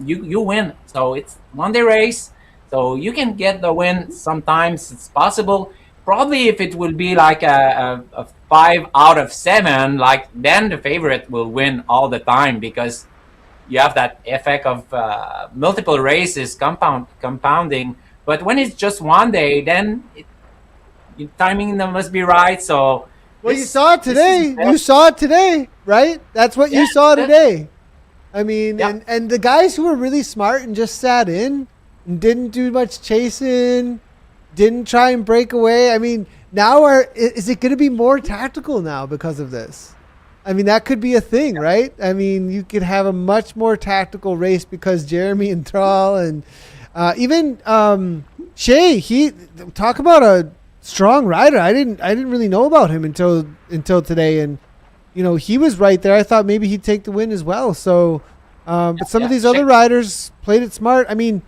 you win. So it's 1 day race, so you can get the win. Sometimes it's possible. Probably if it will be like a 5 out of 7, like then the favorite will win all the time, because you have that effect of multiple races compounding. But when it's just 1 day, then timing must be right. So Well, you saw it today. You saw it today, right? That's what you saw today. I mean, Yeah. and the guys who were really smart and just sat in and didn't do much chasing, didn't try and break away. I mean, now is it going to be more tactical now because of this? I mean, that could be a thing, right? I mean, you could have a much more tactical race because Jeremy and Thrall and even Shay, he talk about a strong rider. I didn't really know about him until today, and he was right there. I thought maybe he'd take the win as well. So, but some of these other riders played it smart. I mean,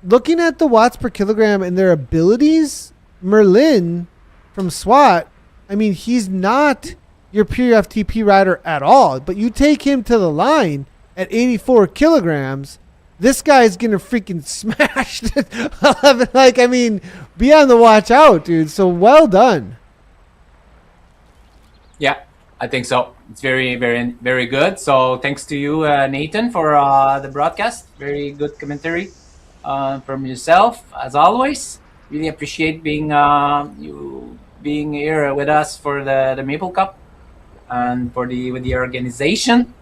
looking at the watts per kilogram and their abilities, Merlin from SWAT, I mean, he's not your pure FTP rider at all. But you take him to the line at 84 kilograms, this guy's gonna freaking smash. Like, I mean, be on the watch out, dude. So well done. Yeah, I think so. It's very, very, very good. So thanks to you, Nathan, for the broadcast. Very good commentary from yourself, as always. Really appreciate you being here with us for the Maple Cup and with the organization.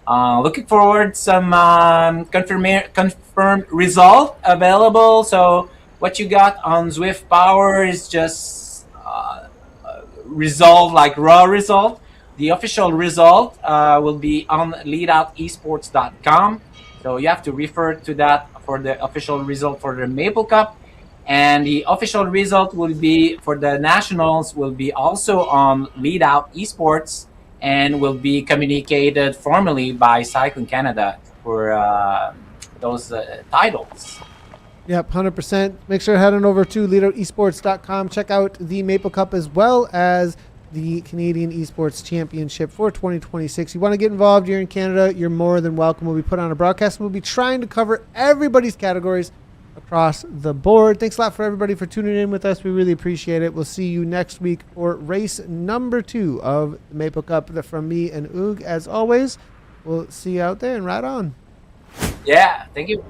Looking forward some confirmed result available. So what you got on Zwift Power is just result, like raw result. The official result will be on leadoutesports.com. So you have to refer to that for the official result for the Maple Cup. And the official result will be for the nationals will be also on Lead Out Esports and will be communicated formally by Cycling Canada for those titles. Yep, 100%. Make sure to head on over to leadoutesports.com. Check out the Maple Cup as well as the Canadian Esports Championship for 2026. You want to get involved, you're in Canada, you're more than welcome. We'll be put on a broadcast. We'll be trying to cover everybody's categories across the board. Thanks a lot for everybody for tuning in with us. We really appreciate it. We'll see you next week for race number 2 of the Maple Cup. From me and Oog, as always. We'll see you out there and ride on. Yeah, thank you.